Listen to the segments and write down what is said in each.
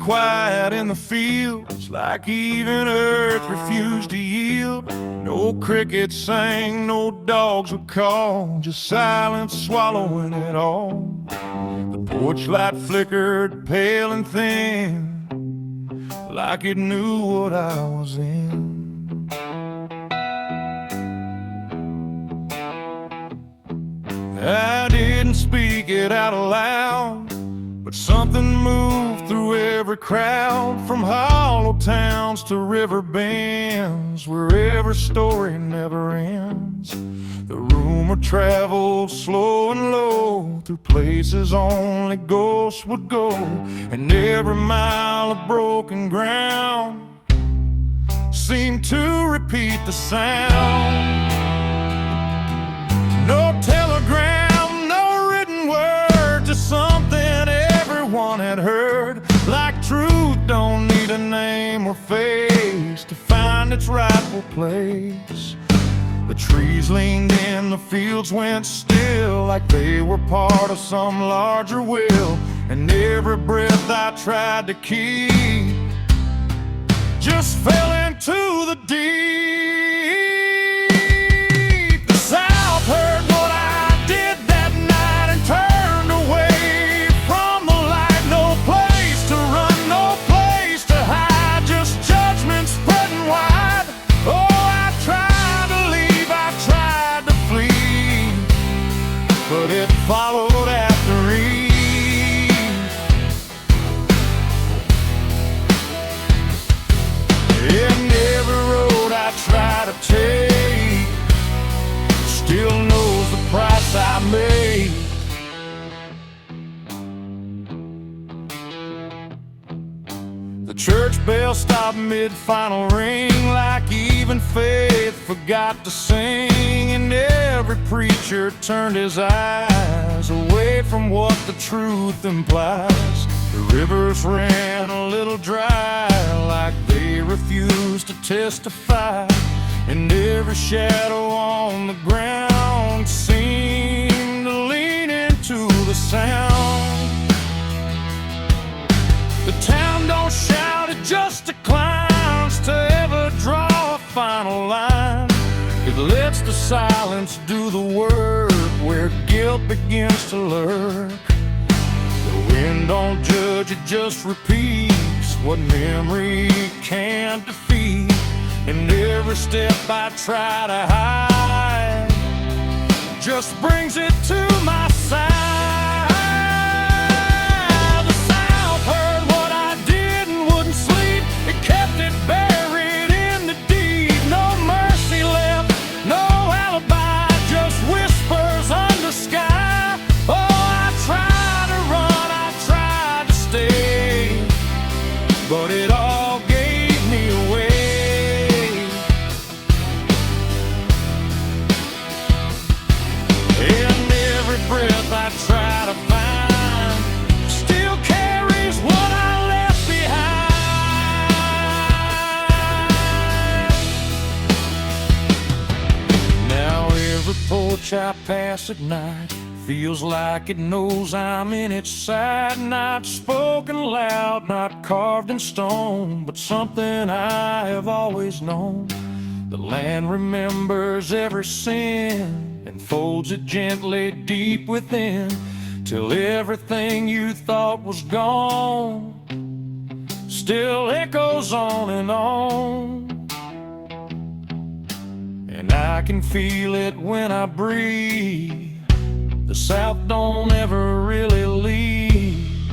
quiet in the fields, like even earth refused to yield. No crickets sang, no dogs would call, just silence swallowing it all. The porch light flickered pale and thin, like it knew what I was in. I didn't speak it out loud, but something moved through every crowd, from hollow towns to river bends, where every story never ends. The rumor traveled slow and low, through places only ghosts would go, and every mile of broken ground seemed to repeat the sound. No telegram, no written word, just something everyone had heard. Like truth don't need a name or face to find its rightful place. The trees leaned in, the fields went still, like they were part of some larger will. And every breath I tried to keep just fell into the deep. The South heard what I did that night and turned away from the light. No place to run, no place to hide, just judgment spreading wide. Oh, I tried to leave, I tried to flee, but it followed after Eve. And every road I try to take still knows the price I made. The church bell stopped mid-final ring, like even faith forgot to sing. And every preacher turned his eyes away from what the truth implies. The rivers ran a little dry, like they refused to testify. And every shadow on the ground seemed to lean into the sound. The town don't shout, it just declines to ever draw a final line. It lets the silence do the work, where guilt begins to lurk. The wind don't judge, it just repeats what memory can't defeat. And every step I try to hide just brings it to my side. The South heard what I did and wouldn't sleep. It kept it buried in the deed. No mercy left, no alibi, just whispers under sky. Oh, I tried to run, I tried to stay, but it all gave me away. And every breath I try to find still carries what I left behind. Now every porch I pass at night feels like it knows I'm in its side. Not spoken loud, not carved in stone, but something I have always known. The land remembers every sin and folds it gently deep within, till everything you thought was gone still echoes on and on. And I can feel it when I breathe. The South don't ever really leave.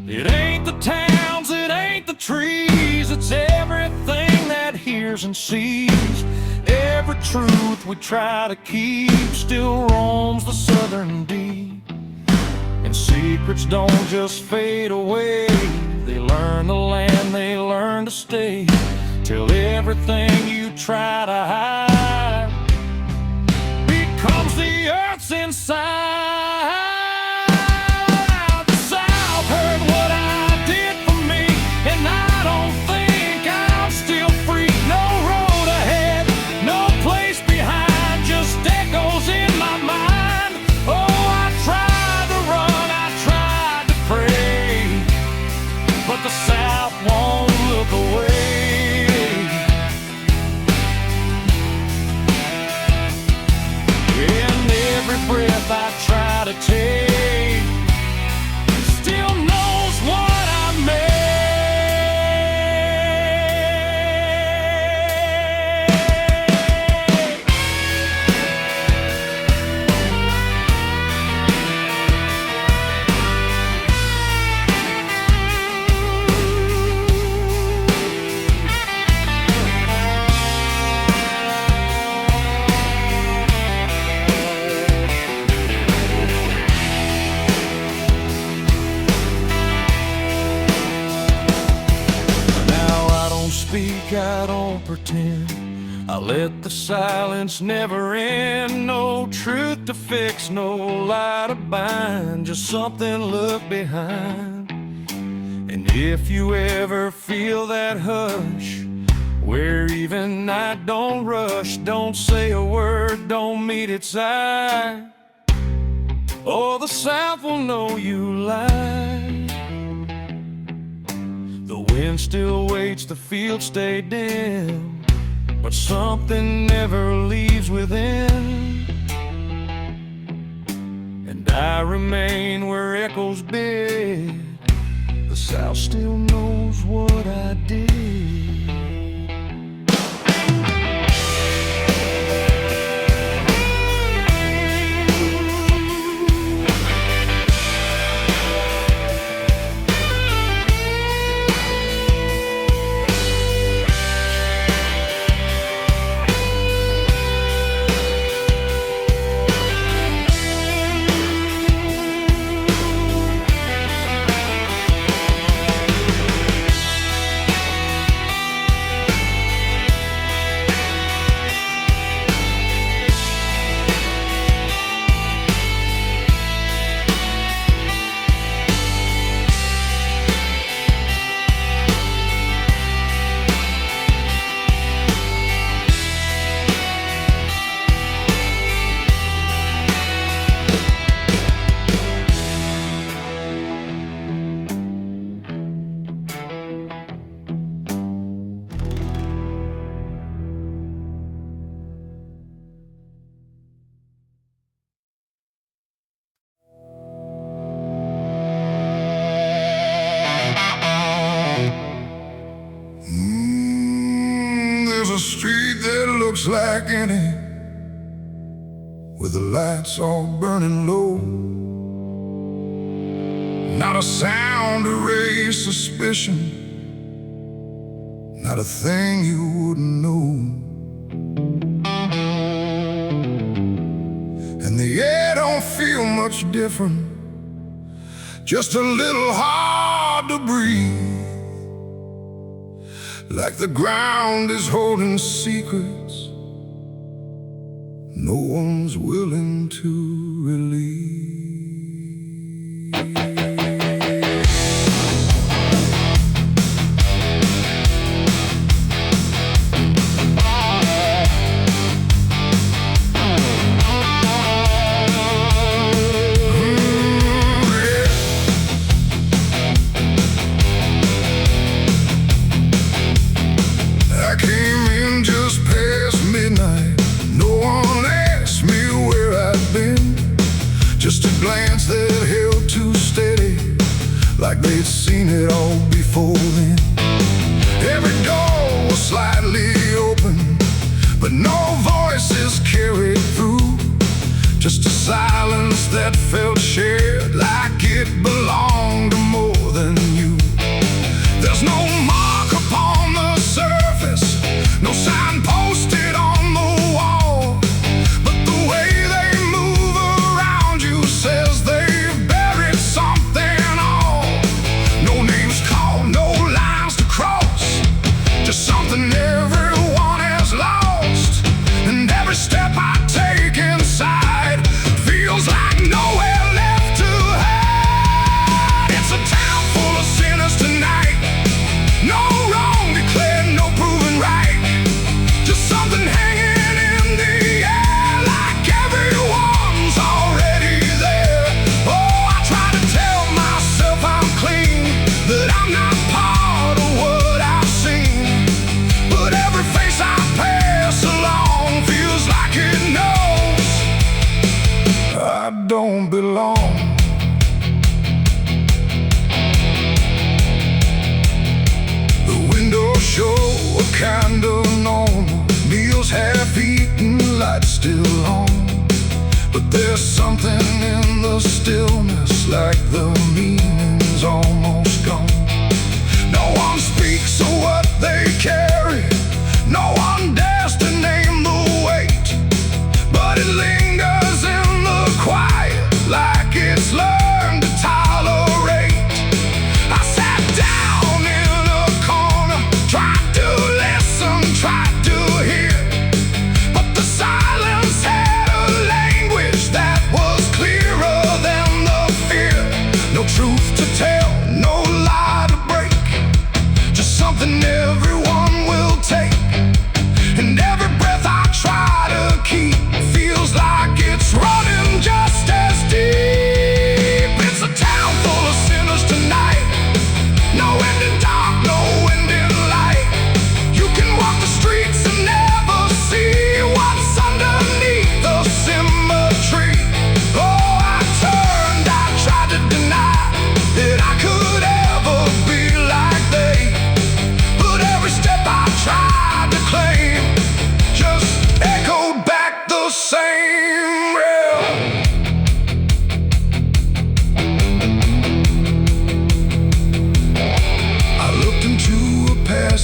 It ain't the towns, it ain't the trees, it's everything that hears and sees. Every truth we try to keep still roams the southern deep. And secrets don't just fade away, they learn the land, they learn to stay, till everything you try to hide becomes the earth's inside. The South heard what I did for me, and I don't think I'm still free. No road ahead, no place behind, just echoes in my mind. Oh, I tried to run, I tried to pray, speak, I don't pretend. I let the silence never end. No truth to fix, no lie to bind, just something look behind. And if you ever feel that hush, where even night don't rush, don't say a word, don't meet its eye, or the South will know you lied. The wind still waits, the fields stay dim, but something never leaves within. And I remain where echoes bid. The South still knows what I did. There's a street that looks like any, with the lights all burning low. Not a sound to raise suspicion, not a thing you wouldn't know. And the air don't feel much different, just a little hard to breathe. Like the ground is holding secrets no one's willing to release. Just a glance that held too steady, like they'd seen it all before then. Every door was slightly open, but no voices carried through. Just a silence that felt shared, like it belonged to more than you. There's no mark upon the surface, no sign posted on the wall, but the way they move around you says they've buried something all. No names called, no lines to cross, just something everyone has lost. And every step I take inside feels like nowhere left to hide. It's a town full of sinners tonight, no wrong declared, no proven right, just something hanging in the air, like everyone's already there. Oh, I try to tell myself I'm clean, that I'm not part of what I've seen, but every face I pass along feels like it knows I don't belong. The windows show a kind of normal, meals half eaten, lights still on. But there's something in the stillness, like the meaning's almost gone. No one speaks of what they carry, no one dares to name the weight, but it lingers in the quiet, like it's learned to tolerate. I sat down in a corner, tried to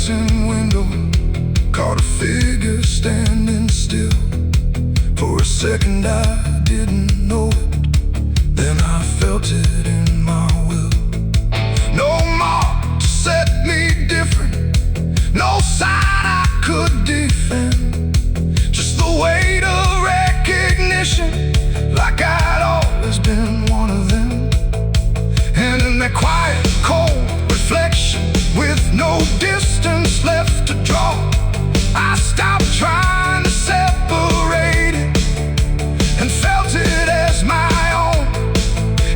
dressing window, caught a figure standing still. For a second I didn't know it, then I felt it in my will. No mark to set me different, no sign I could defend, just the weight of recognition, like I'd always been one of them. And in that quiet, cold reflection, with no distance left to draw, I stopped trying to separate it and felt it as my own.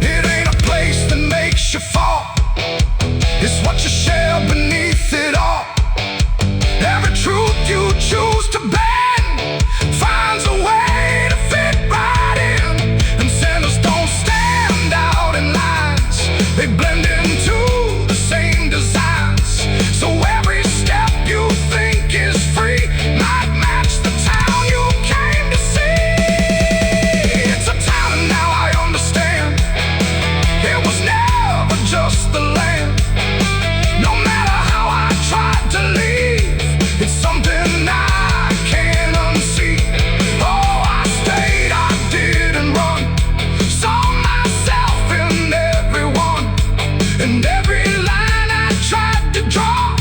It ain't a place that makes you fall, it's what you share beneath it all. Every truth you choose to bend finds a way to fit right in, and sinners don't stand out in lines, they blend into the same designs. So every step you think is free might match the town you came to see. It's a town and now I understand, it was never just the land. No matter how I tried to leave, it's something I can't unsee. Oh, I stayed, I didn't run, saw myself in everyone, and every line I tried to draw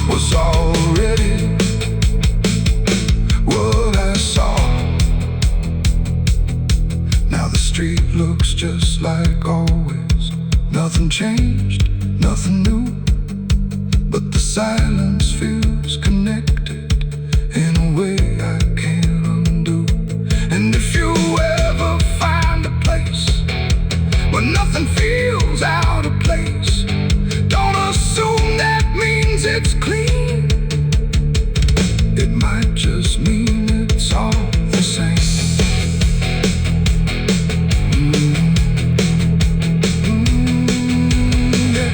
was already what I saw. Now the street looks just like always, nothing changed, nothing new, but the silence feels connected in a way I can't undo. And if you ever find a place where nothing feels out of place, don't assume that means it's clean, it might just mean it's all the same. Yeah.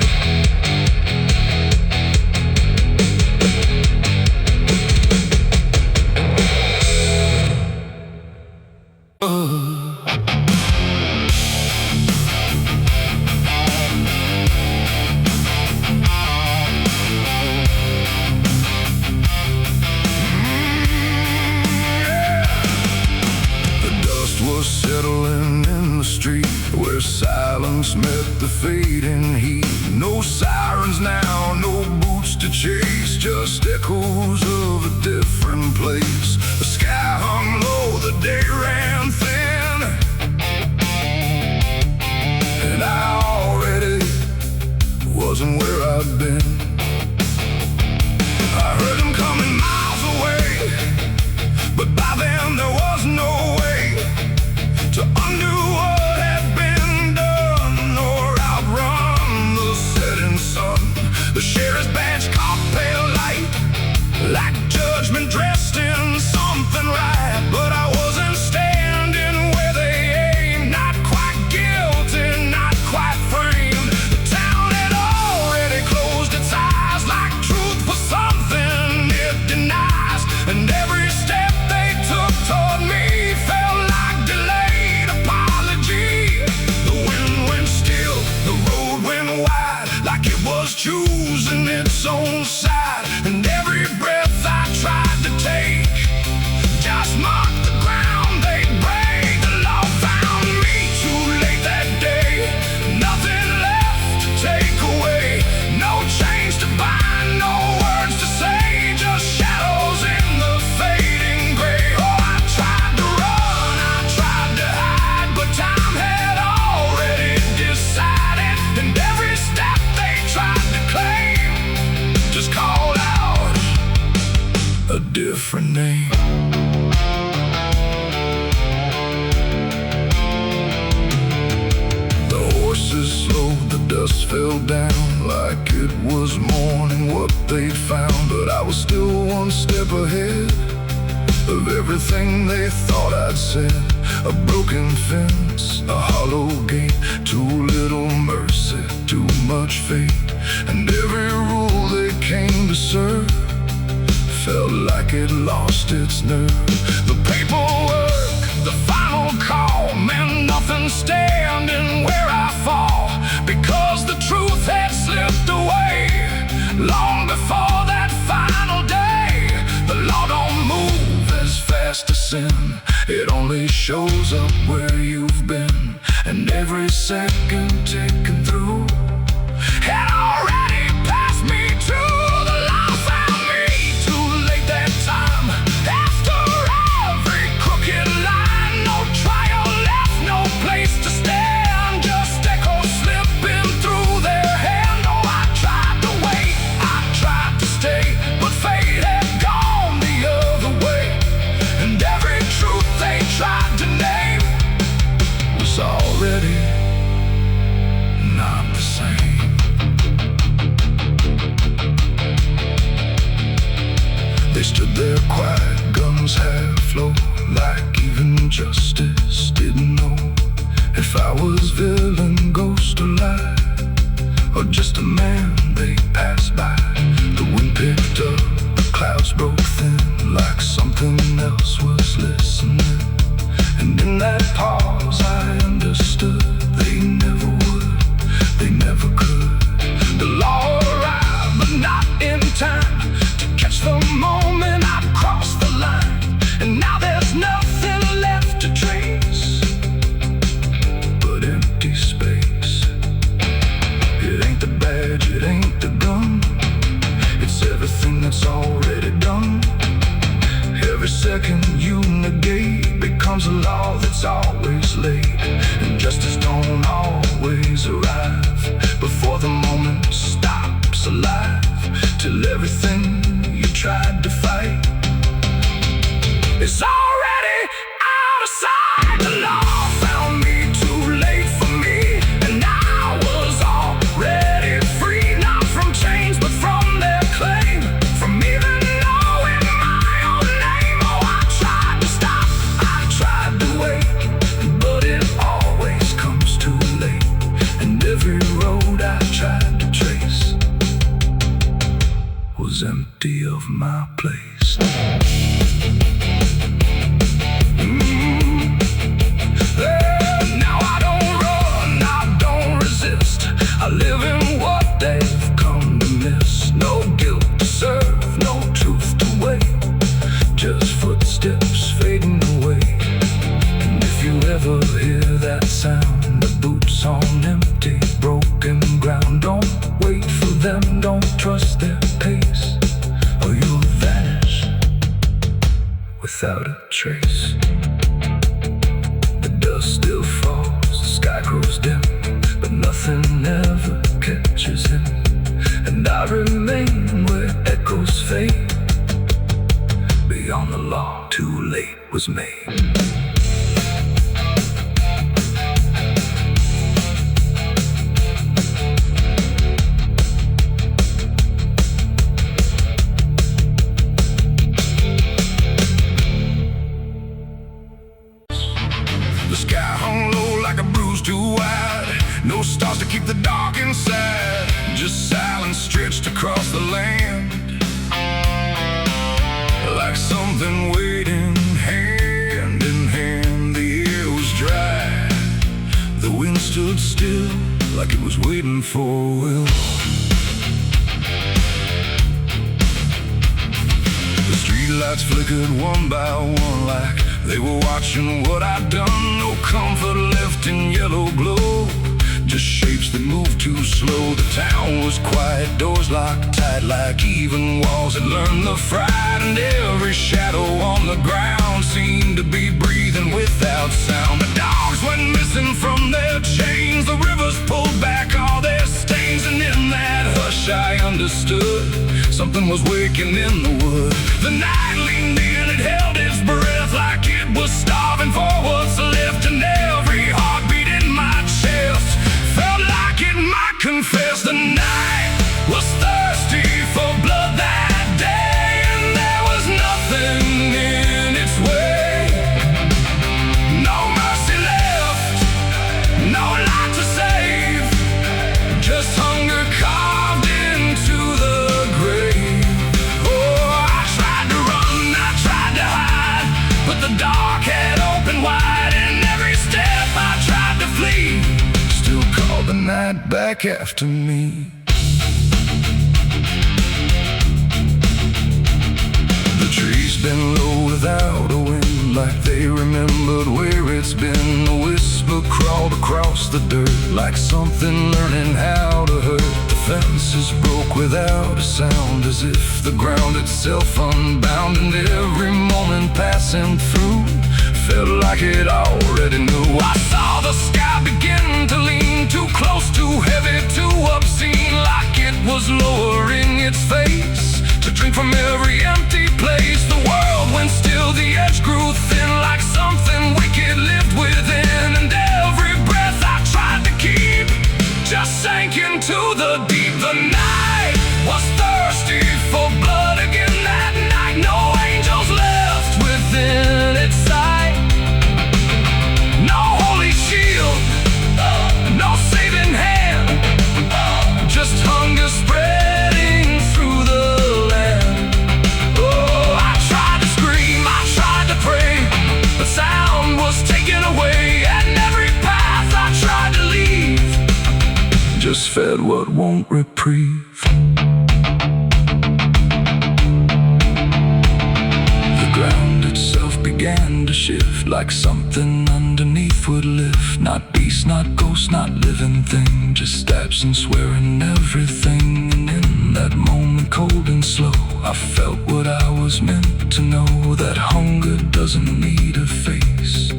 Settling in the street where silence met the fading heat. No sirens now, no boots to chase, just echoes of a different place. The sky hung low, the day ran thin, and I already wasn't where I'd been. I heard them coming miles away, but by then there was no way to undo what had been done or outrun the setting sun. The sheriff's badge caught pale light, like judgment dressed in something right. But I wasn't standing where they aimed, not quite guilty, not quite framed. The town had already closed its eyes, like truth was something it denies. And every step they took toward me felt like delayed apology. The wind went still, the road went wide, like it was choosing its own side. And every breath I tried to take just marked the ground they'd break. The law found me too late that day, nothing left to take away, no chains to bind, no words to say, just shadows in the fading gray. Oh, I tried to run, I tried to hide, but time had already decided. And every step they tried to claim just called out a different name. The horses slowed, the dust fell down like it was morning what they'd found. But I was still one step ahead of everything they thought I'd said. A broken fence, a hollow gate, too little mercy, too much fate. And every rule they came to serve felt like it lost its nerve. The paperwork, the final call, meant nothing standing where I fall, because the truth had slipped away long before that final sin. It only shows up where you've been, and every second taken through had already passed me too. The law found me too late that time. After every crooked line, no trial left, no place to stand, just echoes slipping through their hand. Oh, I tried to wait, I tried to stay, but fate had gone the other way, and every truth they tried to name was already not the same. They stood there quiet, guns half low, like even justice didn't know if I was villain, ghost, or lie, or just a man they passed by. The wind picked up, the clouds broke thin, like something else was listening. And in that pause I understood they never would, they never could. The law arrived, but not in time to catch the moment I crossed the line. And now there's nothing left to trace but empty space. It ain't the badge, it ain't the gun, it's everything that's already done. Every second you negate becomes a law that's always late, and justice don't always arrive before the moment stops alive, till everything you tried to fight is already out of sight. The law found me too late for me, and I was already free, not from chains but from their claim, from even knowing my own name. Oh, I tried to stop, I tried to wait, but it always comes too late, and every road I tried to trace was empty of my place. Now I don't run, I don't resist, I live in what they've come to miss. No guilt to serve, no truth to wait, just footsteps fading away. And if you ever hear that sound of boots on empty, broken ground, don't wait for them, don't trust their pace, or you'll vanish without a trace. The dust still falls, the sky grows dim, but nothing ever catches him, and I remain where echoes fade, beyond the law too late was made. The sky hung low like a bruise too wide, no stars to keep the dark inside, just silence stretched across the land, like something waiting hand in hand. The air was dry, the wind stood still, like it was waiting for a will. The streetlights flickered one by one, like they were watching what I'd done. No comfort left in yellow glow, just shapes that moved too slow. The town was quiet, doors locked tight, like even walls had learned the fright, and every shadow on the ground seemed to be breathing without sound. The dogs went missing from their chains, the rivers pulled back all their stains, and in that hush I understood something was waking in the wood. The night leaned in, it held its breath like it was starving for what's left, and every heartbeat in my chest felt like it might confess. The night was thirsty for blood that day, and there was nothing in its way. No mercy left, no light to save, just hunger carved into the grave. Oh, I tried to run, I tried to hide, but the dark had opened wide, and every step I tried to flee still called the night back after me. The Trees bend low without a wind, like they remembered where it's been. A whisper crawled across the dirt, like something learning how to hurt. The fences broke without a sound, as if the ground itself unbound. And every moment passing through felt like it already knew. I saw the sky begin to lean, too close, too heavy, too obscene, like it was lowering its face to drink from every empty place. The world went still, the edge grew thin, like something wicked lived within. And every breath I tried to keep just sank into the deep. The night was thirsty for blood again that night. No angels left within its sight. No holy shield, no saving hand, just hunger spreading through the land. Oh, I tried to scream, I tried to pray, but sound was taken away. And every path I tried to leave just fed what won't reprieve. The ground itself began to shift, like something underneath would lift. Not beast, not ghost, not living thing, just absence wearing everything. And in that moment, cold and slow, I felt what I was meant to know, that hunger doesn't need a face,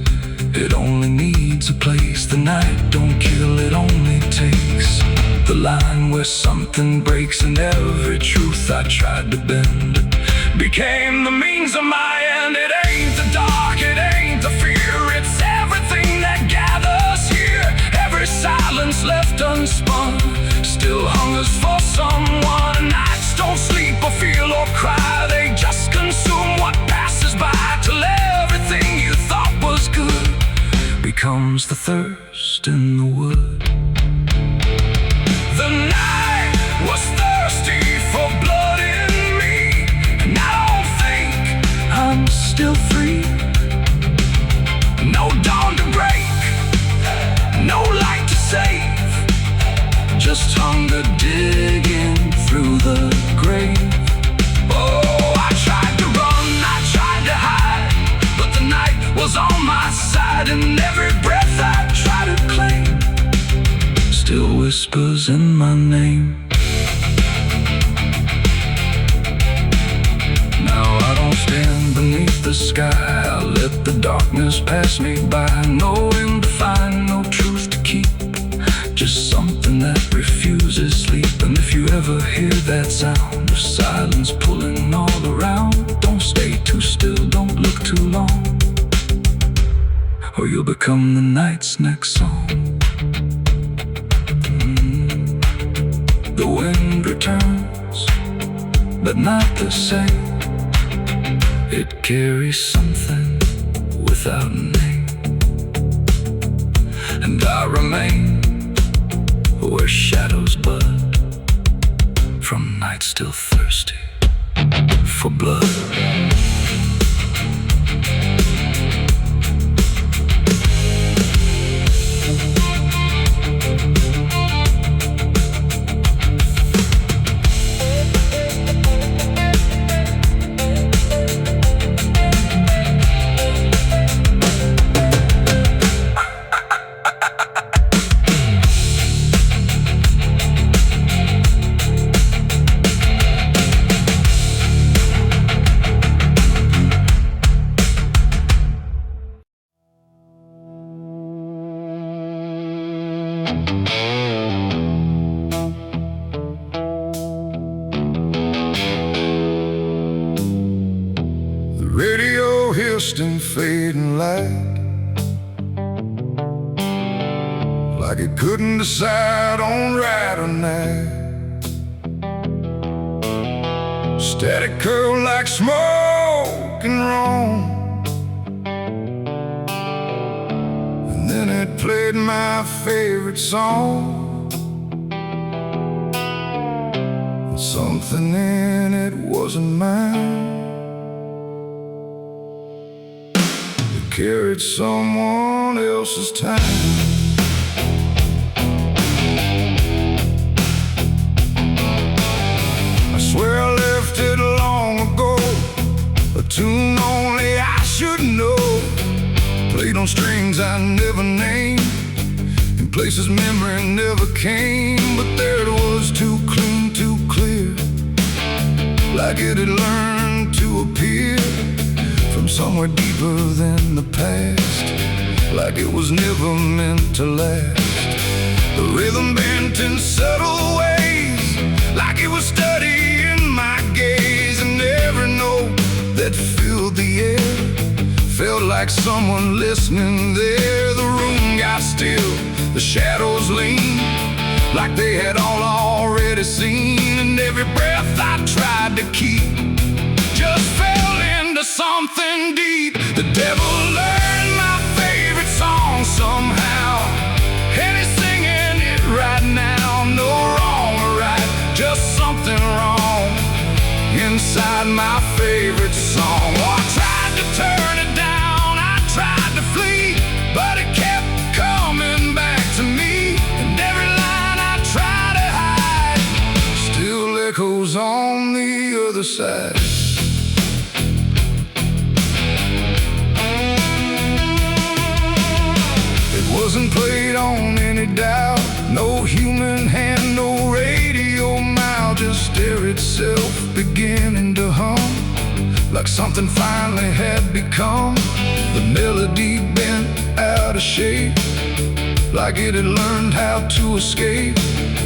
it only needs a place. The night don't kill, it only takes the line where something breaks. And every truth I tried to bend became the means of my end. It ain't the dark, it ain't the fear, it's everything that gathers here. Every silence left unspun still hungers for someone. Nights don't sleep or feel or cry, they just consume what passes by, till everything you thought was good becomes the thirst in the wood. The night was thirsty for blood in me, and I don't think I'm still free. No dawn to break, no light to save, just hunger digging through the grave. Oh, I tried to run, I tried to hide, but the night was on my side. And every breath I try to claim still whispers in my name. Now I don't stand beneath the sky, I let the darkness pass me by. No end to find, no truth to keep, just something that refuses sleep. And if you ever hear that sound of silence pulling all around, don't stay too still, don't look too long, or you'll become the night's next song. The wind returns, but not the same. It carries something without a name, and I remain where shadows bud from nights still thirsty for blood. The radio hissed in fading light, like it couldn't decide on right or night. Static curled like smoke and wrong, and then it played my favorite song. And something in it wasn't mine, it carried someone else's time. I swear I left it long ago, on strings I never named, in places memory never came. But there it was, too clean, too clear, like it had learned to appear from somewhere deeper than the past, like it was never meant to last. The rhythm bent in subtle ways, like it was studying my gaze. And every note that filled the air felt like someone listening there. The room got still, the shadows leaned, like they had all already seen. And every breath I tried to keep just fell into something deep. The devil learned my favorite song somehow, and he's singing it right now. No wrong or right, just something wrong inside my favorite song. Oh, I tried to turn it down, I tried to flee, but it kept coming back to me. And every line I tried to hide still echoes on the other side. Wasn't played on any dial, no human hand, no radio mile, just air itself beginning to hum, like something finally had become. The melody bent out of shape, like it had learned how to escape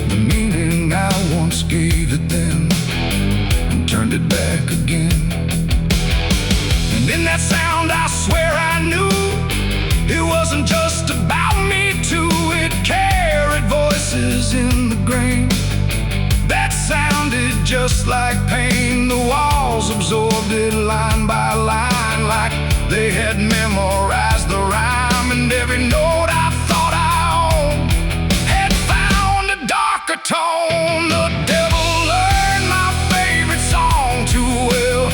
the meaning I once gave it then, and turned it back again. And in that sound I swear I knew it wasn't just about me too. It carried voices in the grain that sounded just like pain. The walls absorbed it line by line, like they had memorized the rhyme. And every note I thought I owned had found a darker tone. The devil learned my favorite song too well,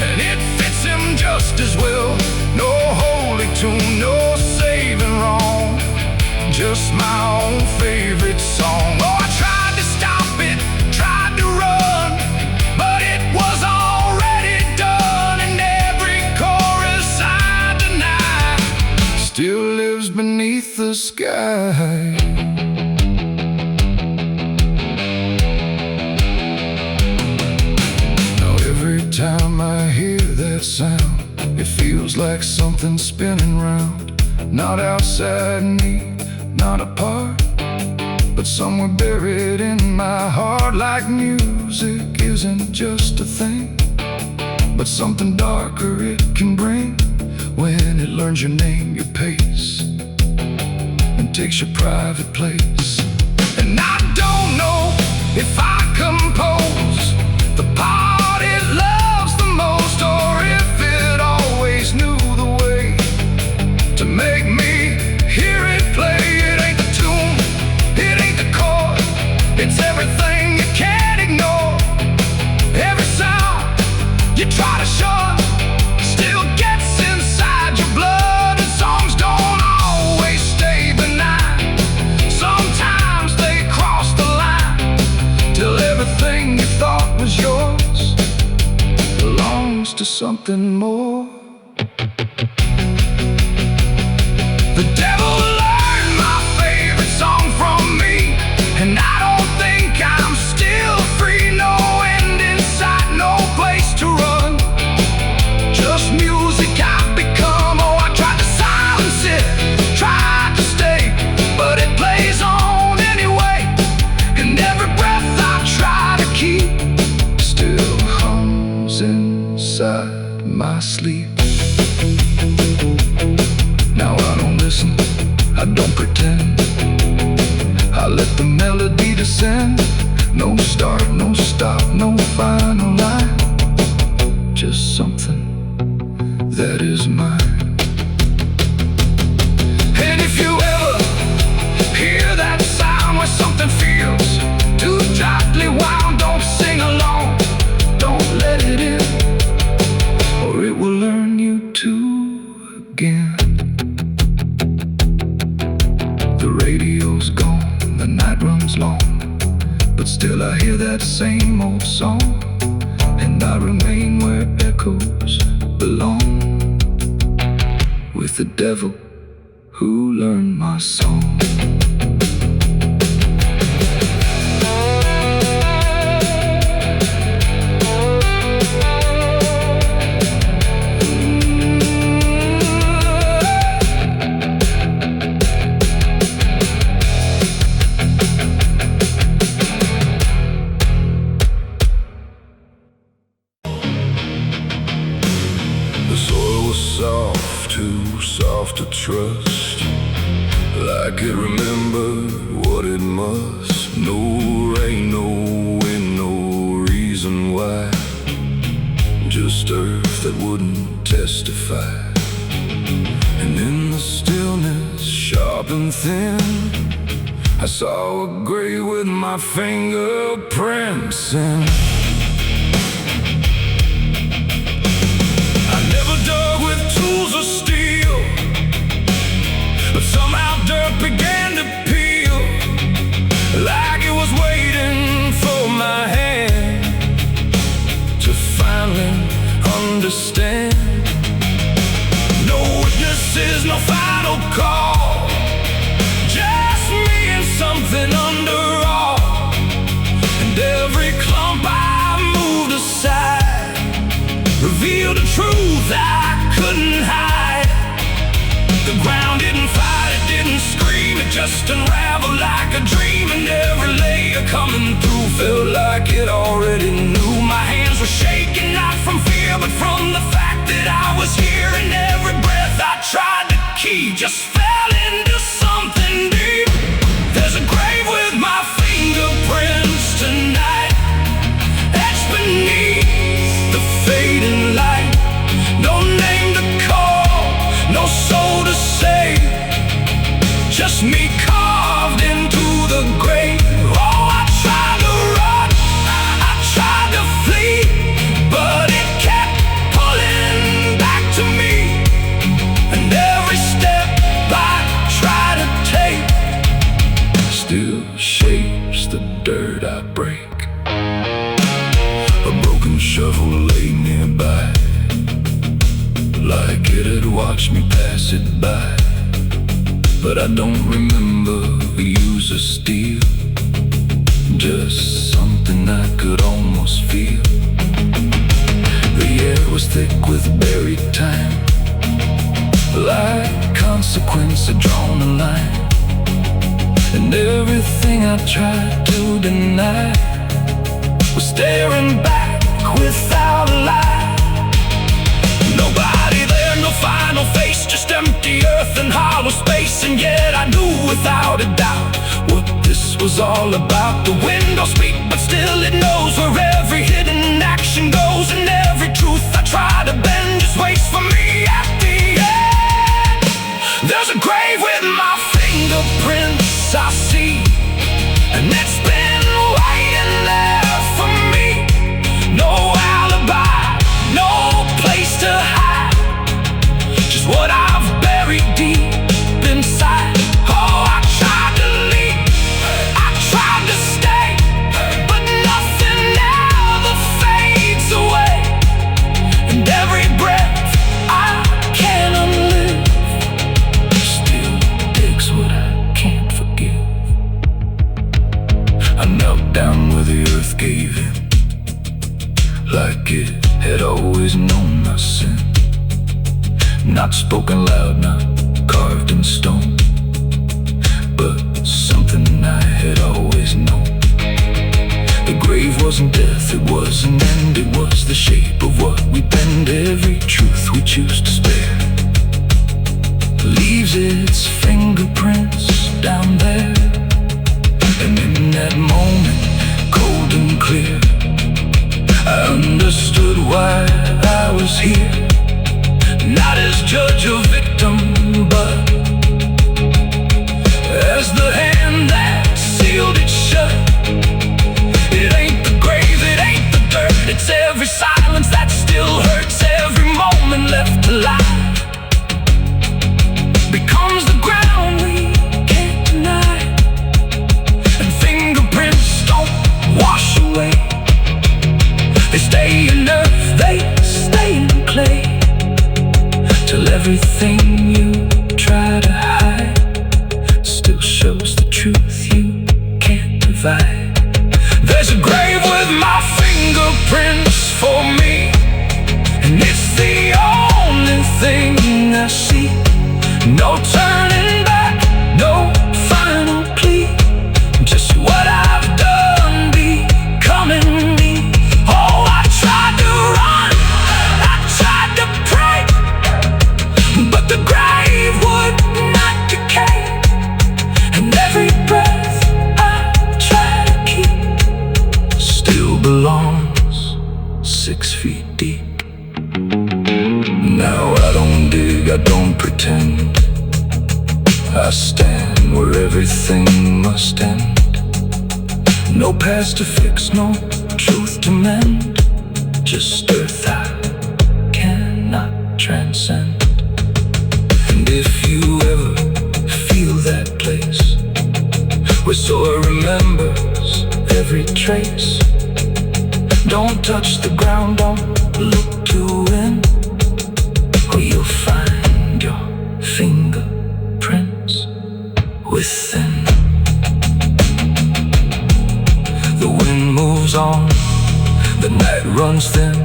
and it fits him just as well. No holy tune, no saving wrong, just my own favorite song. Oh, I tried to stop it, tried to run, but it was already done. And every chorus I deny still lives beneath the sky. Now every time I hear that sound, it feels like something spinning round, not outside me, not apart, but somewhere buried in my heart. Like music isn't just a thing, but something darker it can bring, when it learns your name, your pace, and takes your private place. And I don't know if I compose the part it loves the most, or if it always knew the way to make me hear it play. It ain't the tune, it ain't the chord, it's everything you can't ignore. Every sound you try to shun still gets inside your blood. And songs don't always stay benign, sometimes they cross the line, till everything you thought was yours belongs to something more. The devil learned my favorite song from me, and I don't think I'm still free. No end in sight, no place to run, just music I've become. Oh, I tried to silence it, tried to stay, but it plays on anyway. And every breath I try to keep still hums inside my sleep. Now I don't listen, I don't pretend, I let the melody descend. No start, no stop, no final line, just something that is mine. And if you ever hear that sound where something feels too tightly wound, don't sing along, don't let it in, or it will learn you to again. The radio's gone, the night runs long, but still I hear that same old song, and I remain where echoes belong, with the devil who learned my song. The soil was soft, too soft to trust, like it remembered what it must. No rain, no wind, no reason why, just earth that wouldn't testify. And in the stillness, sharp and thin, I saw a grave with my fingerprints in. Tools of steel, but somehow dirt began to peel, like it was waiting for my hand to finally understand. No witnesses, no final call, just me and something under all. And every clump I moved aside revealed a truth I couldn't hide. The ground didn't fight, it didn't scream, it just unraveled like a dream. And every layer coming through felt like it already knew. My hands were shaking, not from fear, but from the fact that I was here. And every breath I tried to keep just fell into something deep. There's a grave with my fingerprints tonight, etched beneath the fading light. No name to call, no soul to save, just me carved into the grave. Oh, I tried to run, I tried to flee, but it kept pulling back to me. And every step I try to take still shapes the dirt I break. A broken shovel lay nearby, like it had watched me pass it by. But I don't remember a use of steel, just something I could almost feel. The air was thick with buried time, like consequence had drawn a line. And everything I tried to deny was staring back without a lie. Nobody there, no final face, just empty earth and hollow space. And yet I knew without a doubt what this was all about. The wind don't speak, but still it knows where every hidden action goes. And every truth I try to bend just waits for me at the end. There's a grave with my fingerprints I see, and it's been waiting there for me. No alibi, no place to hide, just what I've buried deep inside. Oh, I tried to leave, I tried to stay, but nothing ever fades away. And every breath I can unlive still takes what I can't forgive. I knelt down where the earth gave in, like it had always known my sin. Not spoken loud, not carved in stone, but something I had always known. The grave wasn't death, it was an end. It was the shape of what we bend. Every truth we choose to spare leaves its fingerprints down there. And in that moment, cold and clear, I understood why I was here. Not as judge or victim, but as the hand that sealed it shut. It ain't the grave, it ain't the dirt, it's every silence that still hurts. Every moment left alive becomes the ground we can't deny. And fingerprints don't wash away, they stay in earth, they stay in clay, till everything you try to hide fight. There's a grave with my fingerprints for me, and it's the only thing I see. No turning back, no final plea, just what I've done, becoming me. Oh, I tried to run, I tried to pray, but the grave would not decay. And every breath I try to keep still belongs 6 feet deep. Now I don't dig, I don't pretend. I stand where everything must end. No past to fix, no truth to mend, just earth I cannot transcend. And if you ever feel that place where soil remembers every trace, don't touch the ground, don't look to win, or you'll find your fingerprints within. The wind moves on, the night runs thin,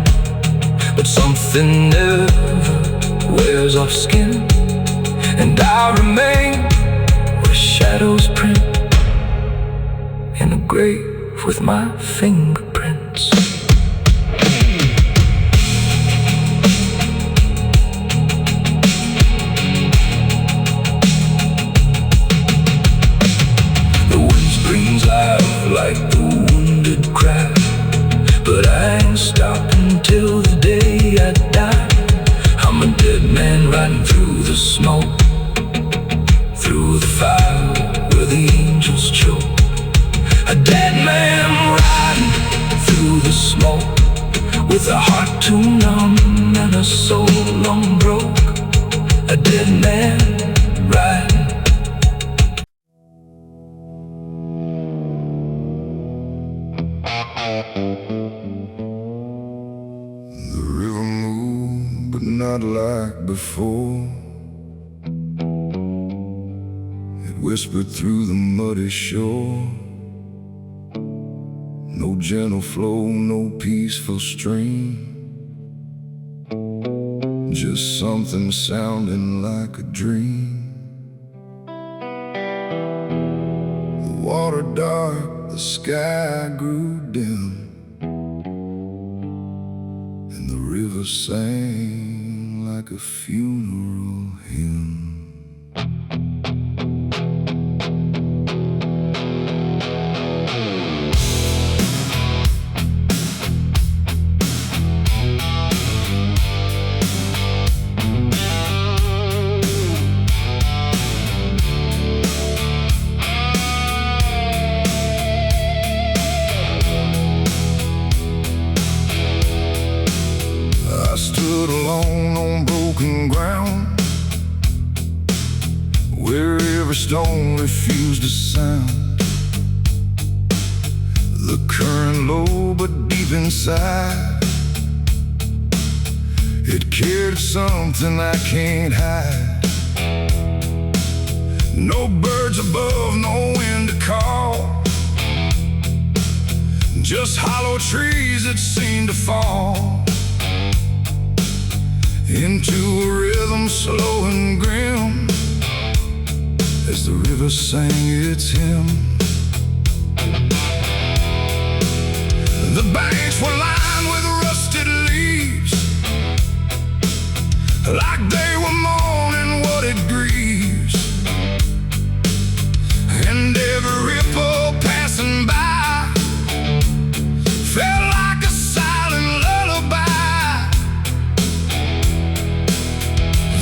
but something never wears off skin. And I remain where shadows print, in a grave with my fingerprints. Like the wounded crab, but I ain't stopping till the day I die. I'm a dead man riding through the smoke, through the fire where the angels choke. A dead man riding through the smoke, with a heart too numb and a soul long broke. A dead man riding. The river moved, but not like before. It whispered through the muddy shore. No gentle flow, no peaceful stream, just something sounding like a dream. The water dark, the sky grew dim, and the river sang like a funeral hymn. I stood alone on broken ground, where every stone refused to sound. The current low but deep inside, it carried something I can't hide. No birds above, no wind to call, just hollow trees that seemed to fall into a rhythm slow and grim, as the river sang its hymn. The banks were lined with rusted leaves, like they were mourning what it grieves. And every ripple passing by felt like a silent lullaby.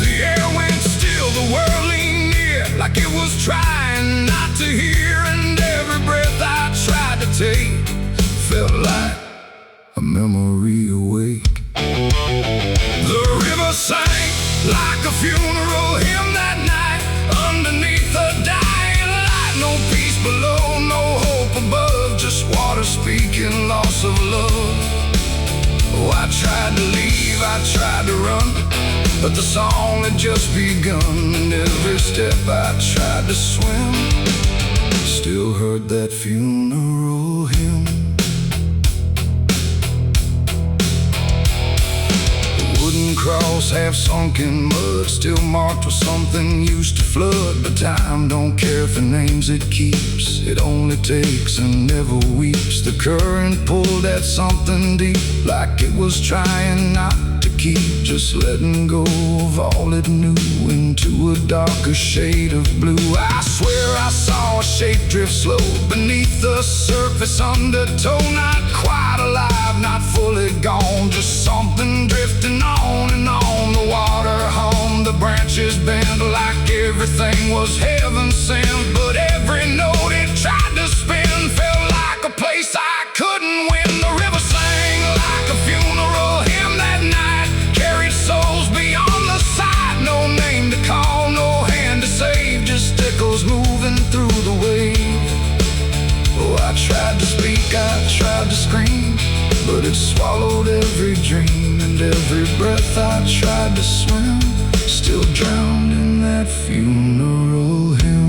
The air went still, the world leaned near, like it was trying not to hear. And every breath I tried to take felt like a memory awake. The river sang like a funeral hymn that night, underneath the dying light. No peace below, no hope above, just water speaking loss of love. Oh, I tried to leave, I tried to run, but the song had just begun. And every step I tried to swim Still heard that funeral hymn. The wooden cross half sunk in mud, still marked with something used to flood. But time don't care for names it keeps, it only takes and never weeps. The current pulled at something deep, like it was trying not to keep, just letting go of all it knew into a darker shade of blue. I swear I saw a shape drift slow beneath the surface undertow, not quite alive, not fully gone, just something drifting on and on. The water hummed, the branches bent like everything was heaven sent, but every note it tried to spin felt like a place I couldn't win. The river sang like a funeral hymn that night, carried souls beyond the sight. No name to call, no hand to save, just echoes moving through the wave. Oh, I tried to speak, I tried to scream, but it swallowed every dream. And every breath I tried to swim, still drowned in that funeral hymn.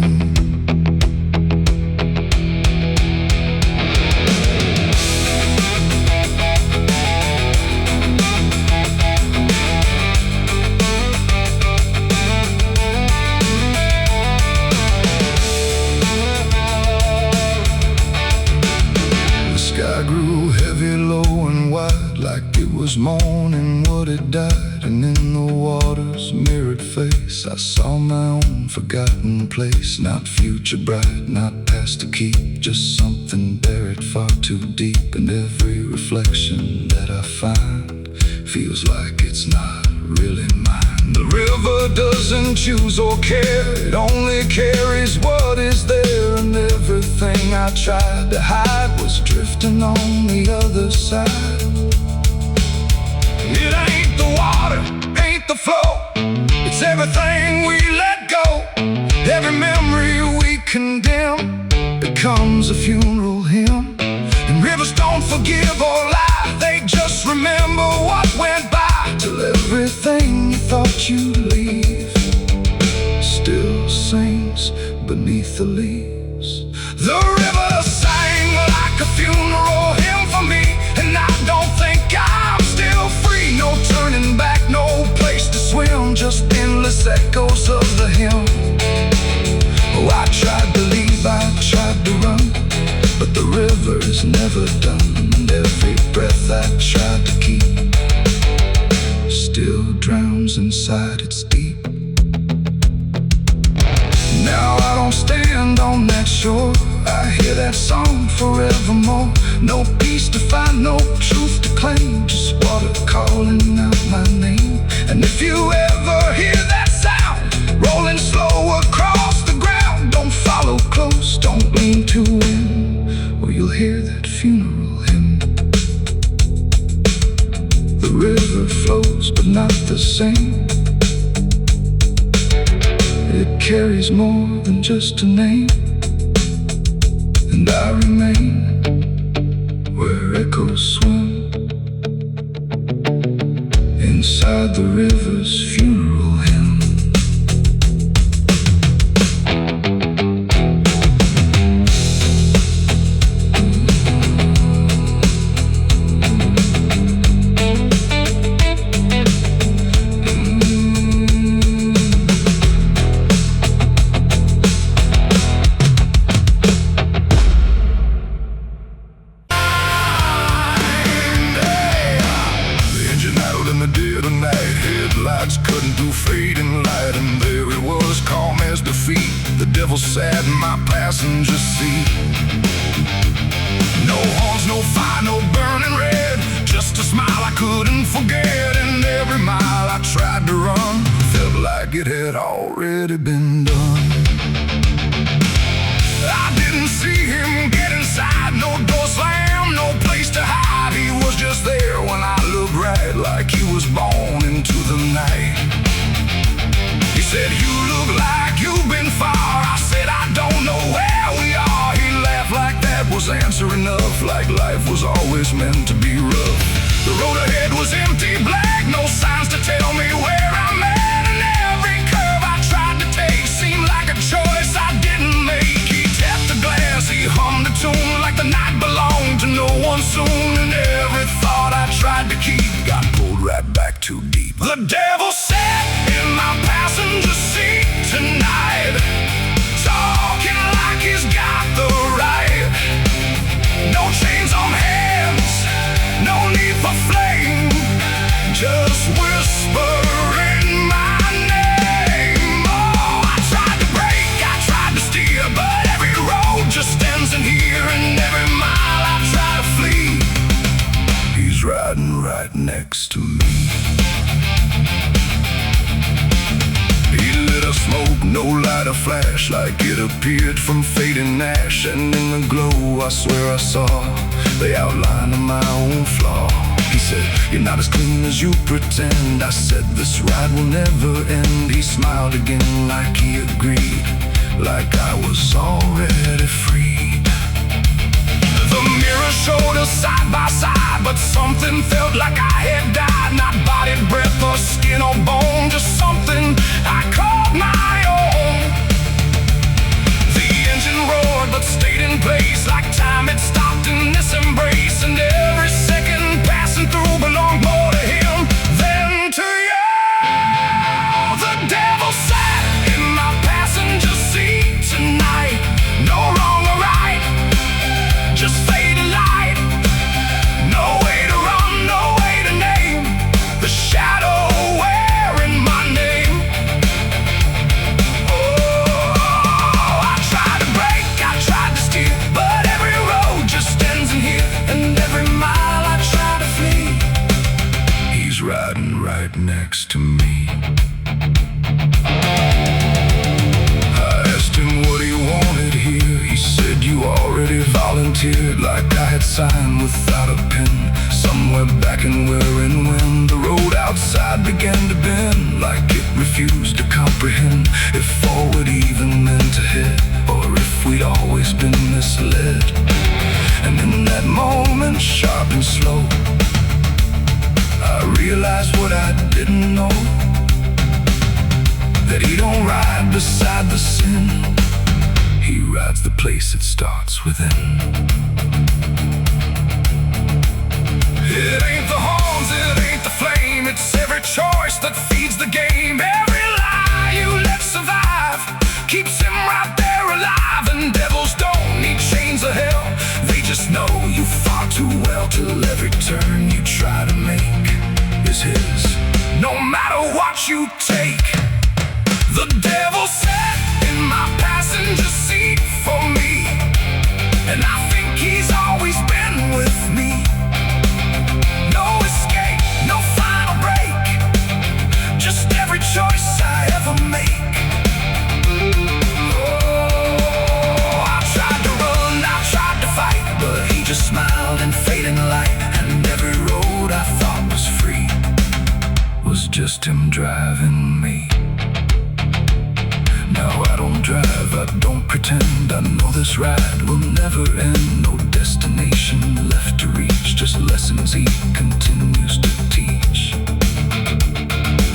I grew heavy, low and wide, like it was mourning what had died. And in the water's mirrored face I saw my own forgotten place. Not future bright, not past to keep, just something buried far too deep. And every reflection that I find feels like it's not really mine. The river doesn't choose or care, it only carries what is there. And everything I tried to hide was drifting on the other side. It ain't the water, ain't the flow, it's everything we let go. Every memory we condemn becomes a funeral hymn. And rivers don't forgive or lie, they just remember what went by, till everything you thought you'd leave still sings beneath the leaves. The river sang like a funeral hymn for me, and I don't think I'm still free. No turning back, no place to swim, just endless echoes of the hymn. Oh, I tried to leave, I tried to run, but the river is never done. And every breath I tried to keep still drowns inside its deep. Now I don't stand on that shore, I hear that song forevermore. No peace to find, no truth to claim, just water calling out my name. And if you ever hear that sound rolling slow across the ground, don't follow close, don't lean too in, or you'll hear that funeral hymn. The river flows but not the same, it carries more than just a name. And I remain where echoes swim, inside the river's funeral hymn. Headlights cutting through fading light, and there it was, calm as defeat. The devil sat in my passenger seat. No horns, no fire, no burning red, just a smile I couldn't forget. And every mile I tried to run felt like it had already been done. I didn't see him get inside, no door slam, no place to hide. He was just there when I looked right, like he was born into the night. He said, "You look like you've been far." I said, "I don't know where we are." He laughed like that was answer enough, like life was always meant to be rough. The road ahead was empty, black, no signs to tell me where I'm at. And every curve I tried to take seemed like a choice I didn't make. He tapped the glass too deep. The devil sat in my passenger seat tonight, talking like he's got the right. No chains on hands, no need for flame, just whispering my name. Oh, I tried to break, I tried to steer, but every road just ends in here, and every mile I try to flee, he's riding right next to me. He lit a smoke, no light, a flash, like it appeared from fading ash. And in the glow I swear I saw the outline of my own flaw. He said, you're not as clean as you pretend. I said, this ride will never end. He smiled again like he agreed, like I was already freed. The mirror showed us side by side, but something felt like I had died. Not body, breath, or skin or bone, just something I called my own. The engine roared but stayed in place, like time had stopped in this embrace. And every second passing through belonged more to him than to you. The devil sat in my passenger seat tonight. No wrong or right, just fading light. No way to run, no way to name the shadow wearing my name. Oh, I tried to break, I tried to steer, but every road just ends in here, and every mile I try to flee, he's riding right next to me. I asked him what he wanted here. He said, you already volunteered, like I had signed without a pen. Somewhere back in where and when the road outside began to bend, like it refused to comprehend if forward even meant ahead, or if we'd always been misled. And in that moment, sharp and slow, I realized what I didn't know, that he don't ride beside the sin, he rides the place it starts within. It ain't the horns, it ain't the flame, it's every choice that feeds the game. Every lie you let survive keeps him right there alive. And devils don't need chains of hell, they just know you far too well, till every turn you try to make is his, no matter what you take. The devil sat in my passenger seat for me, and I think he's always been with me. No escape, no final break, just every choice I ever make. Oh, I tried to run, I tried to fight, but he just smiled in fading light. And every road I thought was free was just him driving me. Now I don't drive, I don't pretend, I know this ride will never end. No destination left to reach, just lessons he continues to teach.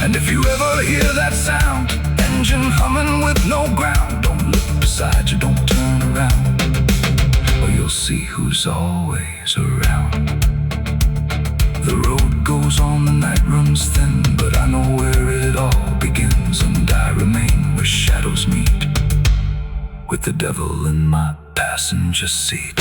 And if you ever hear that sound, engine humming with no ground, don't look beside you, don't turn around, or you'll see who's always around. The road goes on, the night runs thin, but I know where it all begins, and I remain where shadows meet, with the devil in my passenger seat.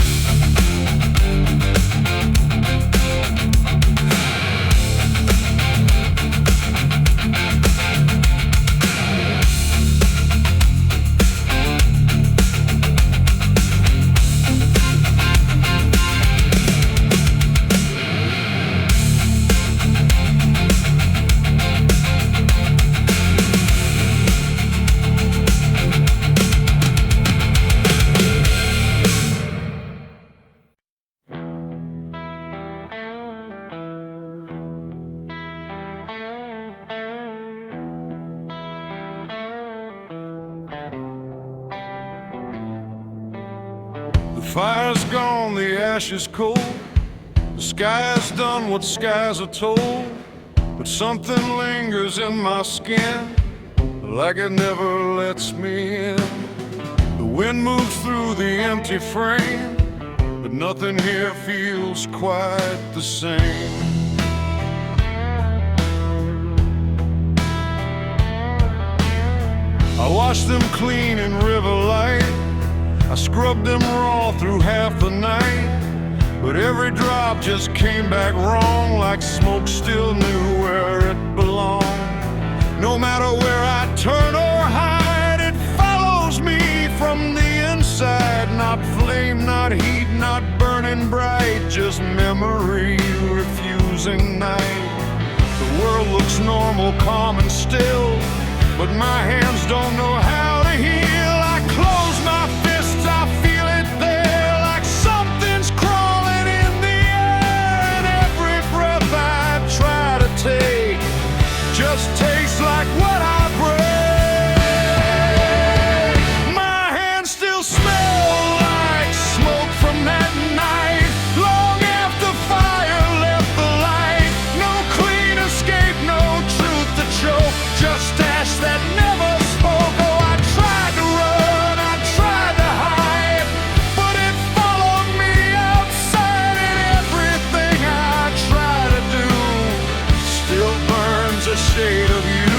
The fire's gone, the ash is cold, the sky has done what skies are told, but something lingers in my skin, like it never lets me in. The wind moves through the empty frame, but nothing here feels quite the same. I washed them clean in river light. I scrubbed them raw through half the night. But every drop just came back wrong, like smoke still knew where it belonged. No matter where I turn or hide, it follows me from the inside. Not flame, not heat, not burning bright, just memory refusing night. The world looks normal, calm and still, but my hands don't know how to heal. I close my fists, I feel it there, like something's crawling in the air. And every breath I try to take just tastes like what I breathe. My hands still smell like smoke from that night, long after fire left the light. No clean escape, no truth to choke, just ash that never spoke. Oh, I tried to run, I tried to hide, but it followed me outside. And everything I try to do still burns a shade of you.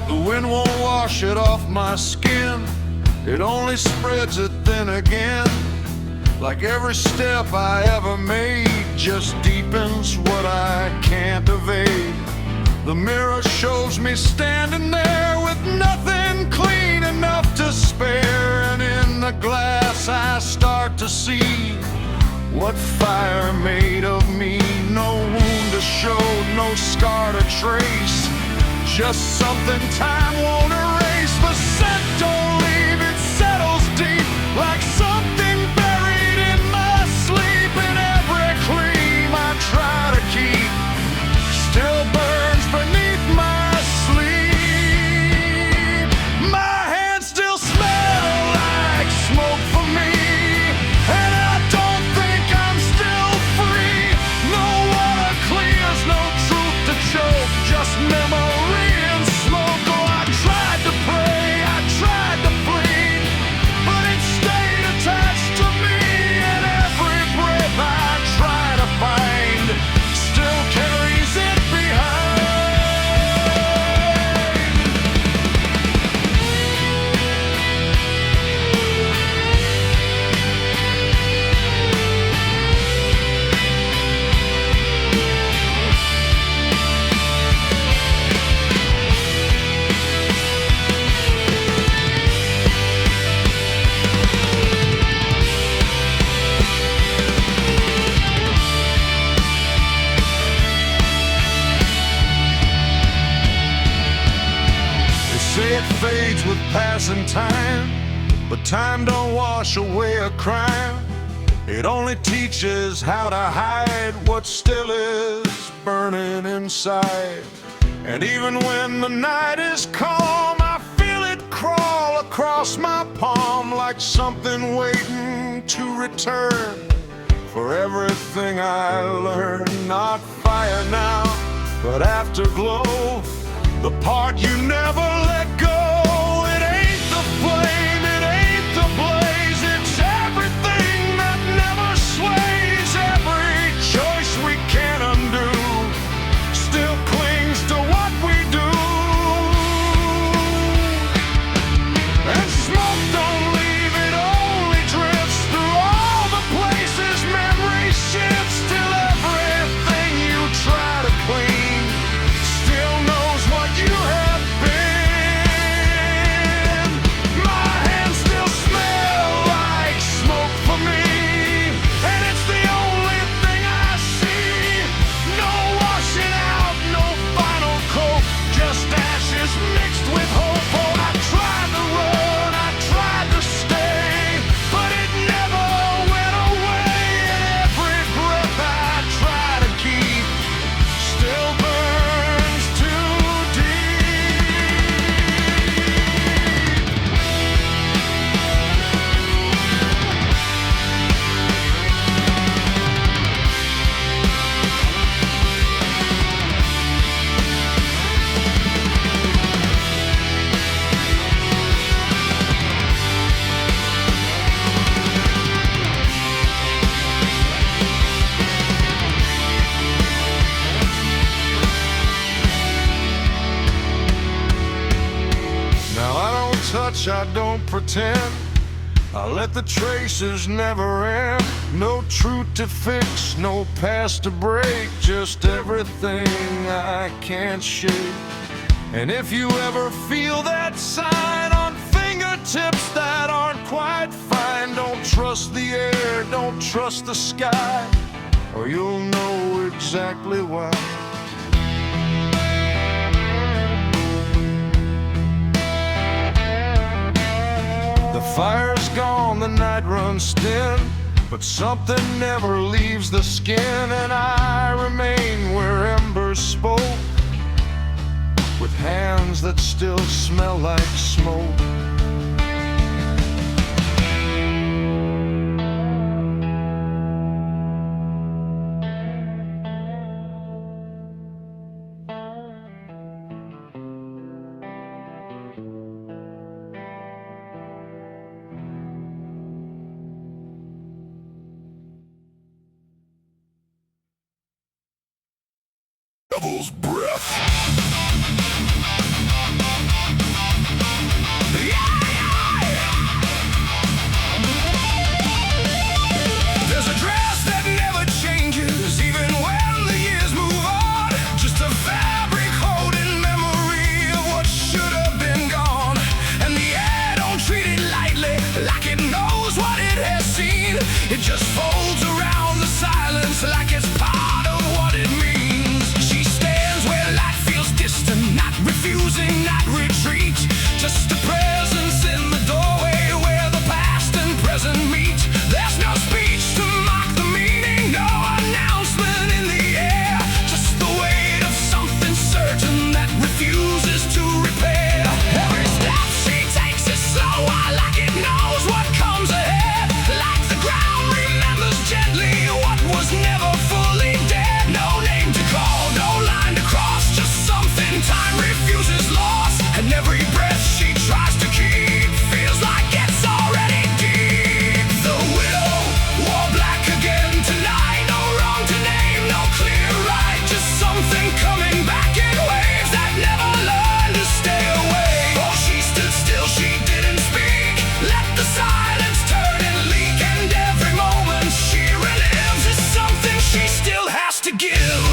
The wind won't wash it off my skin, it only spreads it thin again. Like every step I ever made just deepens what I can't evade. The mirror shows me standing there with nothing clean enough to spare. And in the glass I start to see what fire made of me. No wound to show, no scar to trace, just something time won't erase. The scent don't leave, it settles deep, like something buried in my sleep. And every cream I try to keep still burns beneath my sleep. My hands still smell like smoke for me, and I don't think I'm still free. No water clears, no truth to choke, just memory and smoke. Oh, I tried to pray, I tried to plead, but it stayed attached to me. And every breath I try to find still carries it behind. They say it fades with passing time, but time don't wash away a crime. It only teaches how to hide what still is burning inside. And even when the night is calm, I feel it crawl across my palm, like something waiting to return for everything I learned. Not fire now, but afterglow, the part you never let go. It ain't the flame, it ain't the blaze, it's everything that never sways. Every choice we can't undo still clings to what we do. And smoke don't leave, it only drifts through all the places memory shifts, till everything you try to clean still knows what you have been. touch, I don't pretend. I let the traces never end. No truth to fix, no past to break, just everything I can't shake. And if you ever feel that sign on fingertips that aren't quite fine, don't trust the air, don't trust the sky, or you'll know exactly why. The fire's gone, the night runs thin, but something never leaves the skin, and I remain where embers spoke, with hands that still smell like smoke. Devil's breath. There's a dress that never changes, even when the years move on. Just a fabric holding memory of what should have been gone. And the air don't treat it lightly, like it knows what it has seen. It just folds around the silence like it's part of what it means. She stands where light feels distant, not refusing, not retreat. Just a presence in the doorway where the past and present meet. There's no speech to mock the meaning, no announcement in the air. Just the weight of something certain that refuses to repair. Every step she takes is slower, like it knows what comes ahead. Like the ground remembers gently what was never fully dead. No name to call, no line to cross, just something time refuses lost. And every breath she tries to keep feels like it's already deep. The widow wore black again tonight. No wrong to name, no clear right, just something coming back in waves that never learned to stay away. Oh, she stood still, she didn't speak. Let the silence turn and leak, and every moment she relives is something she still has to give.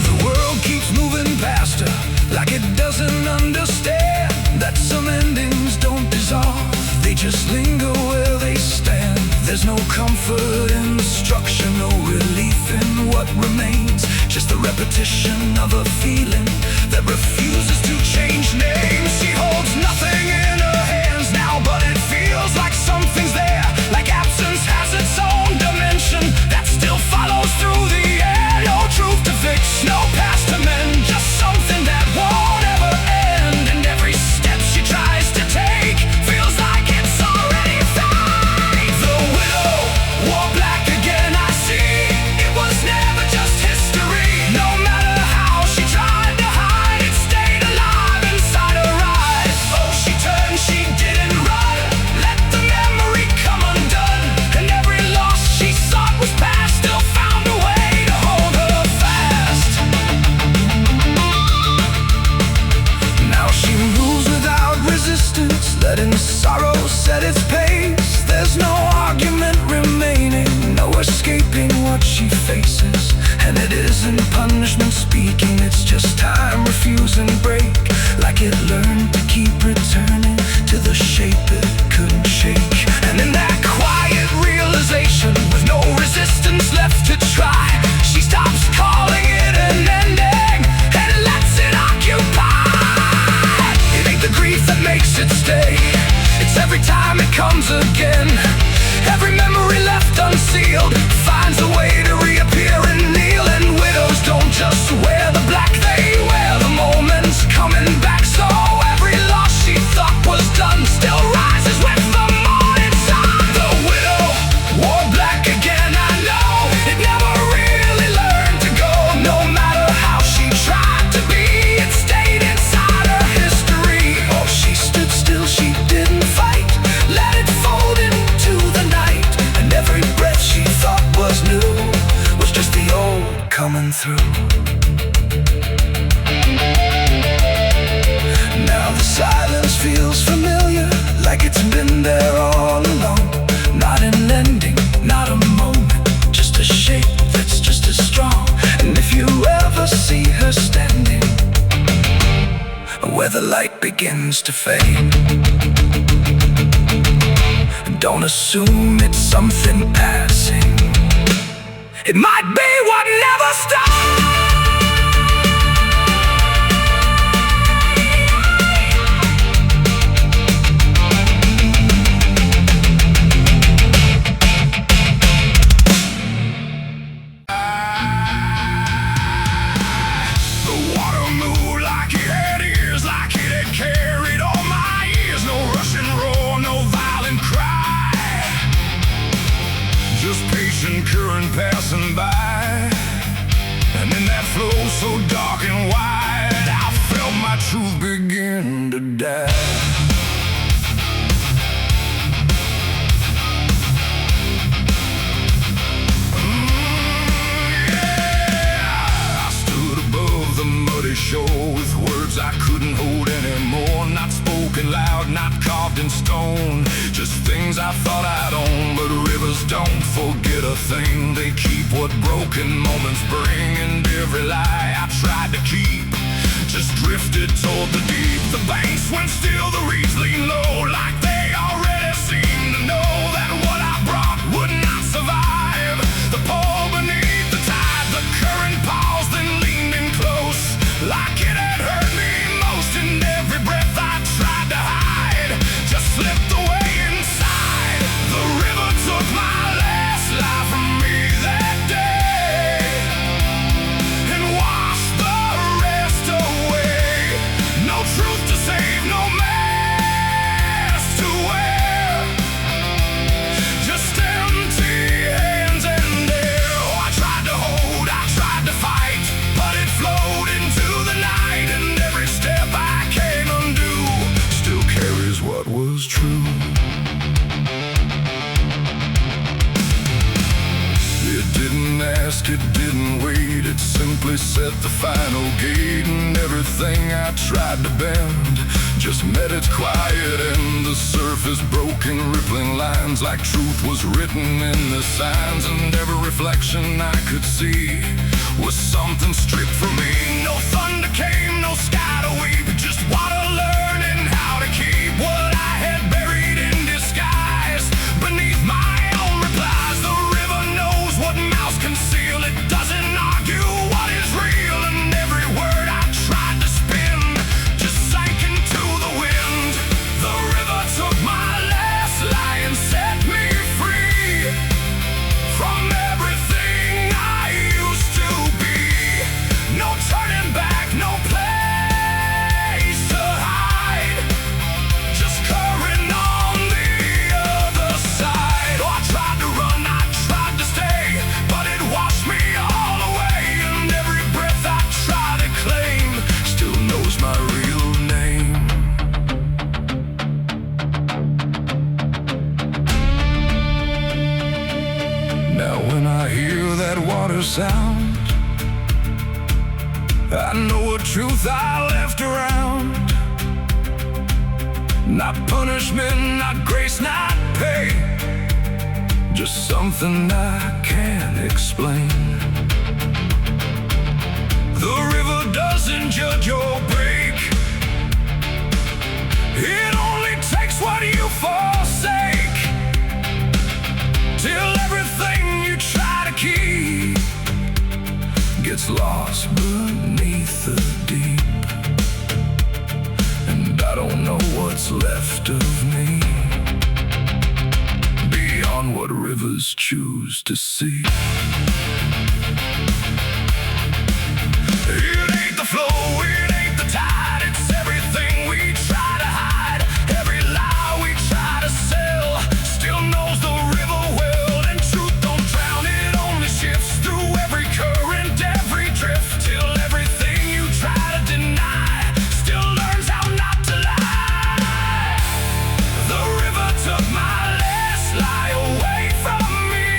The world keeps moving past her, like it doesn't understand that some endings don't dissolve, they just linger where they stand. There's no comfort in the structure, no relief in what remains, just the repetition of a feeling that refuses to change names. She holds nothing in her hands now, but it feels like something's there, like absence has its own dimension that still follows through the air. No truth to fix, no past to mend, just something that won't ever end. And every step she tries to take feels like it's already fate. The widow wore black again, I see. It was never just history. No matter how she tried to hide, where the light begins to fade. Don't assume it's something passing. It might be what never stops. Current passing by, and in that flow so dark and wide, I felt my truth begin to die. Yeah, I stood above the muddy shore with words I couldn't hold anymore. Not spoken loud, not carved in stone, just things I thought I'd own. But rivers don't forget a thing. They keep what broken moments bring. And every lie I tried to keep just drifted toward the deep. The banks went still, the reeds lean low, like they already seemed to know that what I brought would not survive the pull beneath the tide. The current paused, then leaned in close, like it had hurt me most. And every breath I tried to hide just slipped away inside. The river took my last life from me that day and washed the rest away. No truth to save, no mask to wear, just empty hands and air. Oh, I tried to hold, I tried to fight, but it flowed into the night. And every step I can't undo still carries what was true. It didn't ask, it didn't wait, it simply set the final gate. And everything I tried to bend just met its quiet end. The surface broke in rippling lines, like truth was written in the signs. And every reflection I could see was something stripped from me. No thunder came, no sky to weep, just water learning how to keep what I had buried in disguise beneath my own replies. The river knows what mouths conceal, it doesn't argue what is real. And every word I tried to spin just sank into the wind. The river took my last lie and set me free from everything I used to be. No turning back, no place to hide, just current on the other side. Oh, I tried to run, I tried to stay, but it washed me all away. And every breath I try to claim still knows my real name. Now when I hear that water sound, I know a truth I left around. Not punishment, not grace, not pay, just something I can't explain. The river doesn't judge or break, it only takes what you forsake, till everything you try to keep gets lost beneath the deep. And I don't know what's left of me beyond what rivers choose to see. It ain't the flow, it ain't the tide, it's everything we try to hide. Every lie we try to sell still knows the river well. And truth don't drown, it only shifts through every current, every drift, till everything you try to deny still learns how not to lie. The river took my last lie away from me,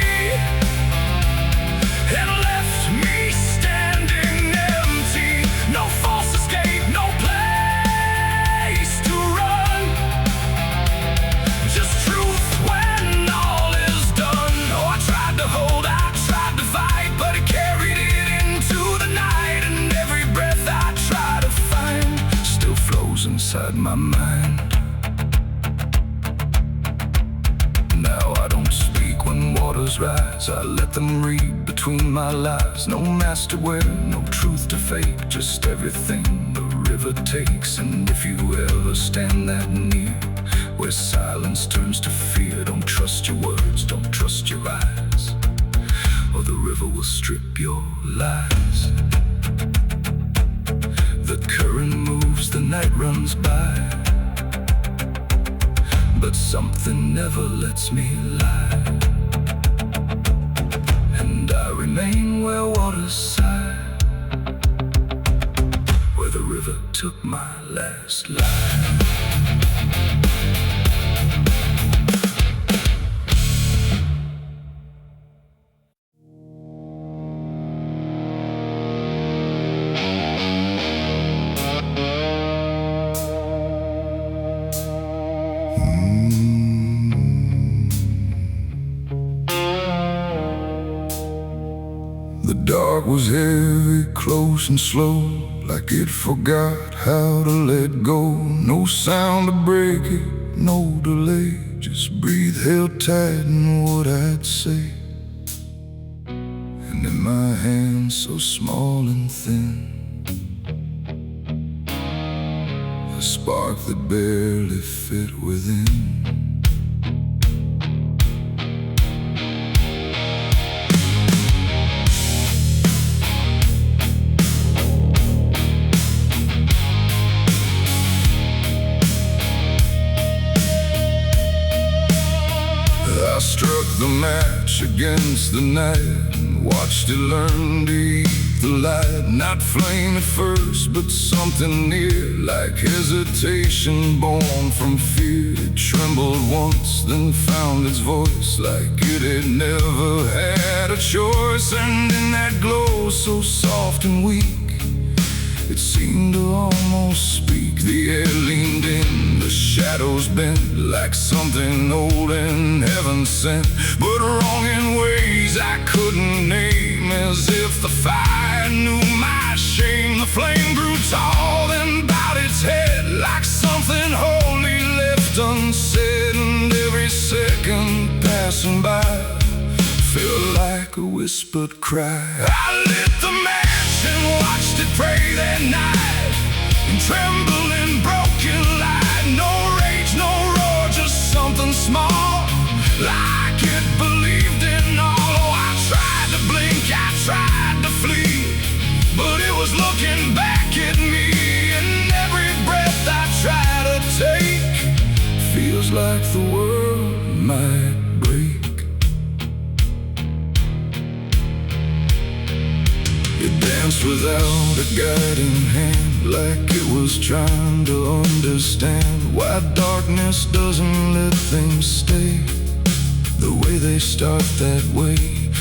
echoes inside my mind. Now I don't speak when waters rise, I let them read between my lies. No mask to wear, no truth to fake, just everything the river takes. And if you ever stand that near, where silence turns to fear, don't trust your words, don't trust your eyes, or the river will strip your lies. The current moves, the night runs by, but something never lets me lie. And I remain where waters sigh, where the river took my last life. The dark was heavy, close and slow, like it forgot how to let go. No sound to break it, no delay, just breathe held tight in what I'd say. And in my hands so small and thin, a spark that barely fit within. I struck the match against the night and watched it learn to eat the light. Not flame at first, but something near, like hesitation born from fear. It trembled once, then found its voice, like it had never had a choice. And in that glow so soft and weak, it seemed to almost speak. The air leaned in, the shadows bent, like something old and heaven sent, but wrong in ways I couldn't name. As if the fire knew my shame, the flame grew tall and bowed its head, like something holy left unsaid. And every second passing by felt like a whispered cry. I lit the match and watched it pray that night, and tremble in broken light. No rage, no roar, just something small, like it believed in all. Oh, I tried to blink, I tried to flee, but it was looking back at me. And every breath I try to take feels like the world might break. It danced without a guiding hand, like it was trying to understand why darkness doesn't let things stay the way they start that way.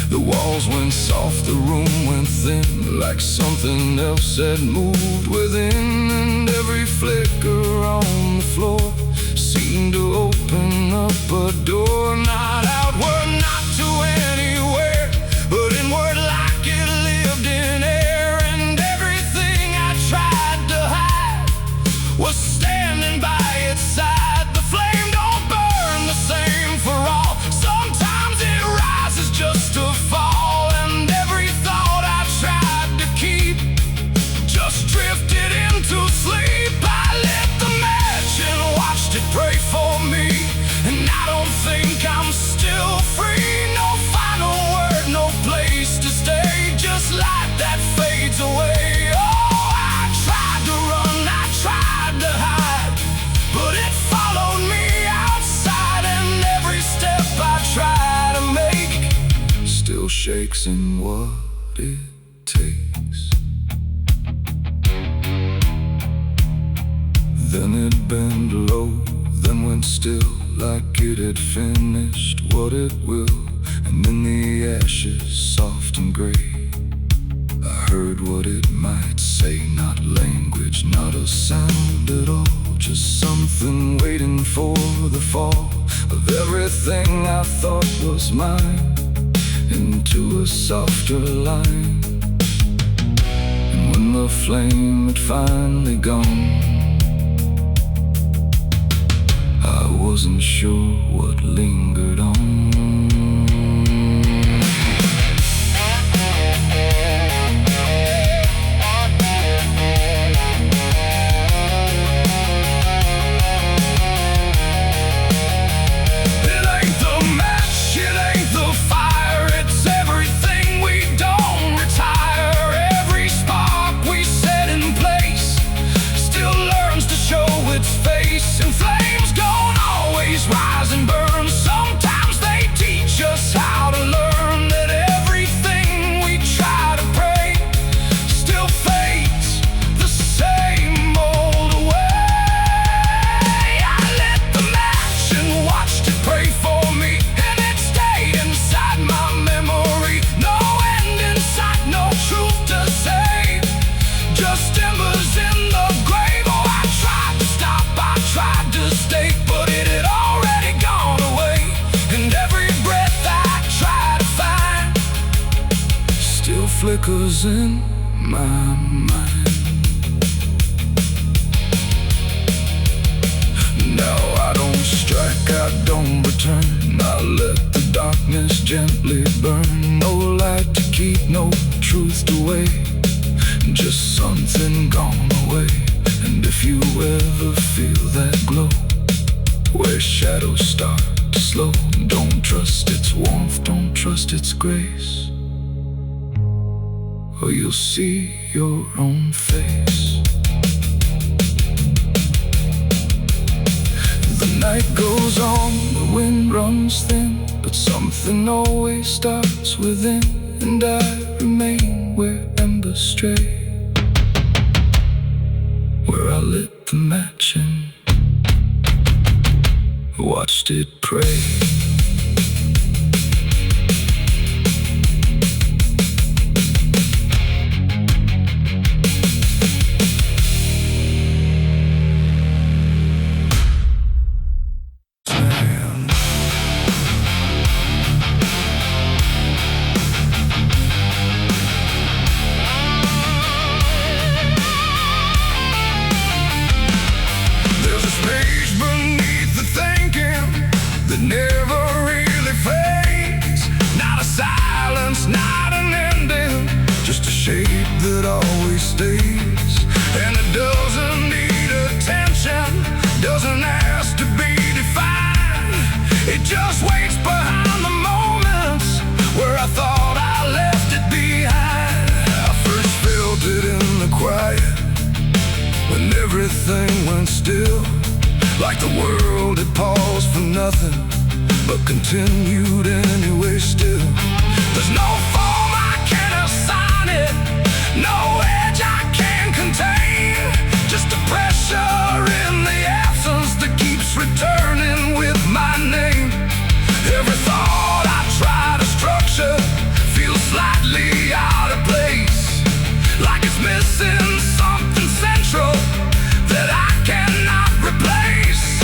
The walls went soft, the room went thin, like something else had moved within. And every flicker on the floor seemed to open up a door, not outward, not to anywhere, but inward, like it lived in air. And everything I tried to hide was standing by its side. The flame don't burn the same for all, sometimes it rises just to fall. And every thought I tried to keep just drifted into sleep. I lit the match and watched it pray for me, and I don't think I'm still free. No final word, no place to stay, just light that fades away. Oh, I tried to run, I tried to hide, but it followed me outside. And every step I try to make still shakes in what it takes. Then it bent low, then went still, like it had finished what it will. And in the ashes, soft and gray, I heard what it might say. Not language, not a sound at all, just something waiting for the fall of everything I thought was mine into a softer line. And when the flame had finally gone, wasn't sure what lingered on. Flickers in my mind. Now I don't strike, I don't return. I let the darkness gently burn. No light to keep, no truth to weigh, just something gone away. And if you ever feel that glow, where shadows start to slow, don't trust its warmth, don't trust its grace, or you'll see your own face. The night goes on, the wind runs thin, but something always starts within. And I remain where embers stray, where I lit the match and watched it pray. Never really fades, not a silence, not an ending, just a shape that always stays. And it doesn't need attention, doesn't ask to be defined. It just waits behind the moments where I thought I left it behind. I first felt it in the quiet, when everything went still, like the world had paused for nothing, but continued anyway still. There's no form I can assign it, no edge I can contain, just a pressure in the absence that keeps returning with my name. Every thought I try to structure feels slightly out of place, like it's missing something central that I cannot replace.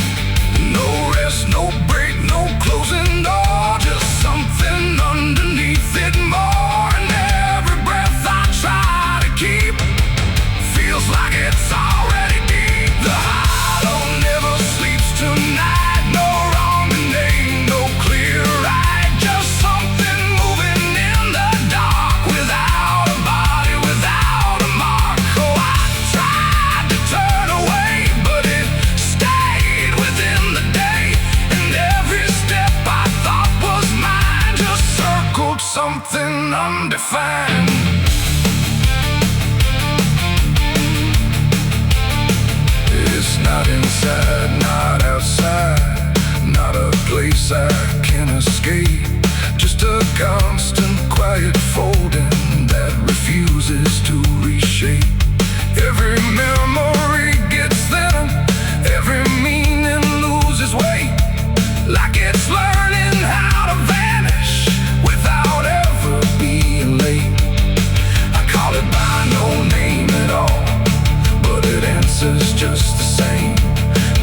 No rest, no break, no closing door, just something underneath it more. And every breath I try to keep feels like it's already deep. The hollow never sleeps tonight, no wrong name, no clear right, just something moving in the dark, without a body, without a mark. Oh, I tried to turn away, but it stayed within the day. And every step I thought was mine just circled something undefined. It's not inside, not outside, not a place I can escape, just a constant quiet folding that refuses to reshape. Every memory gets thinner, every meaning loses weight, like it's learning how to vanish without ever being late. I call it by no name at all, but it answers just the same.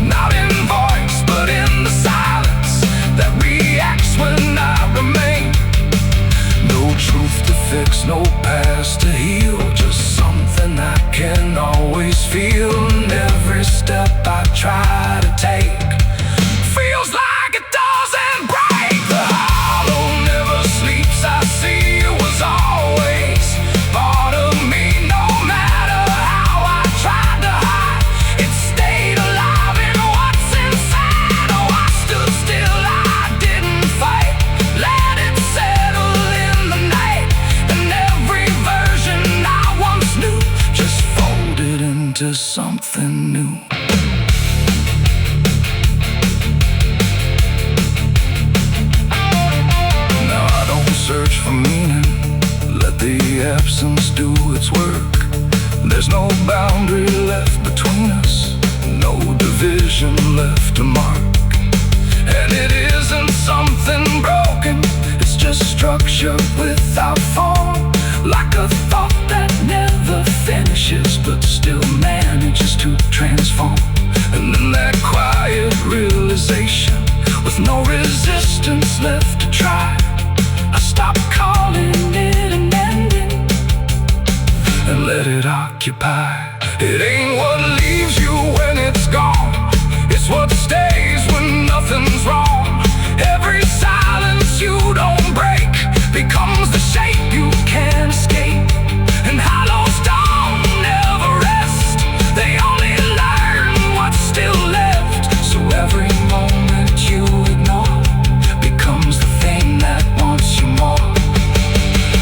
Not in voice, but in the silence that reacts when I remain. No truth to fix, no past to heal, just something I can always feel. And every step I try to take feels something new. Now I don't search for meaning, let the absence do its work. There's no boundary left between us, no division left to mark. And it isn't something broken, it's just structure without form. Like a thought that never finishes, but still manages to transform. And then that quiet realization, with no resistance left to try, I stop calling it an ending and let it occupy. It ain't what leaves you when it's gone, it's what stays when nothing's wrong. Every silence you don't break becomes the shape you can't escape. And hollows don't never rest, they only learn what's still left. So every moment you ignore becomes the thing that wants you more.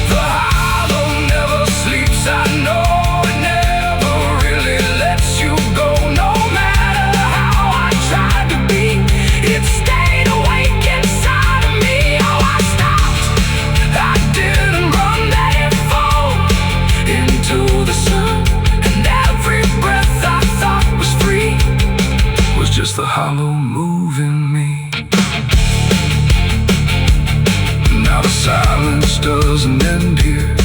The hollow never sleeps, I know. It never really lets you go. No matter how I tried to be, it stayed awake inside of me. Oh, I stopped, I didn't run, let it fall into the sun. And every breath I thought was free was just the hollow moving me. Now the silence doesn't end here,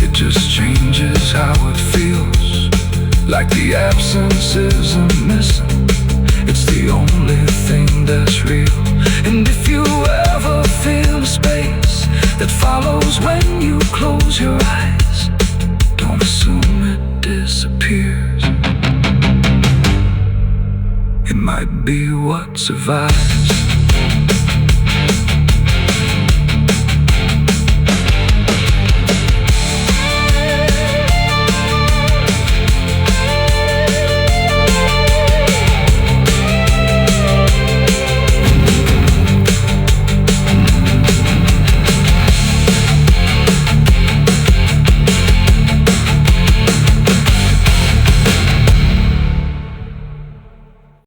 it just changes how it feels. Like the absence isn't missing, it's the only thing that's real. And if you ever feel a space that follows when you close your eyes, don't assume it disappears. It might be what survives.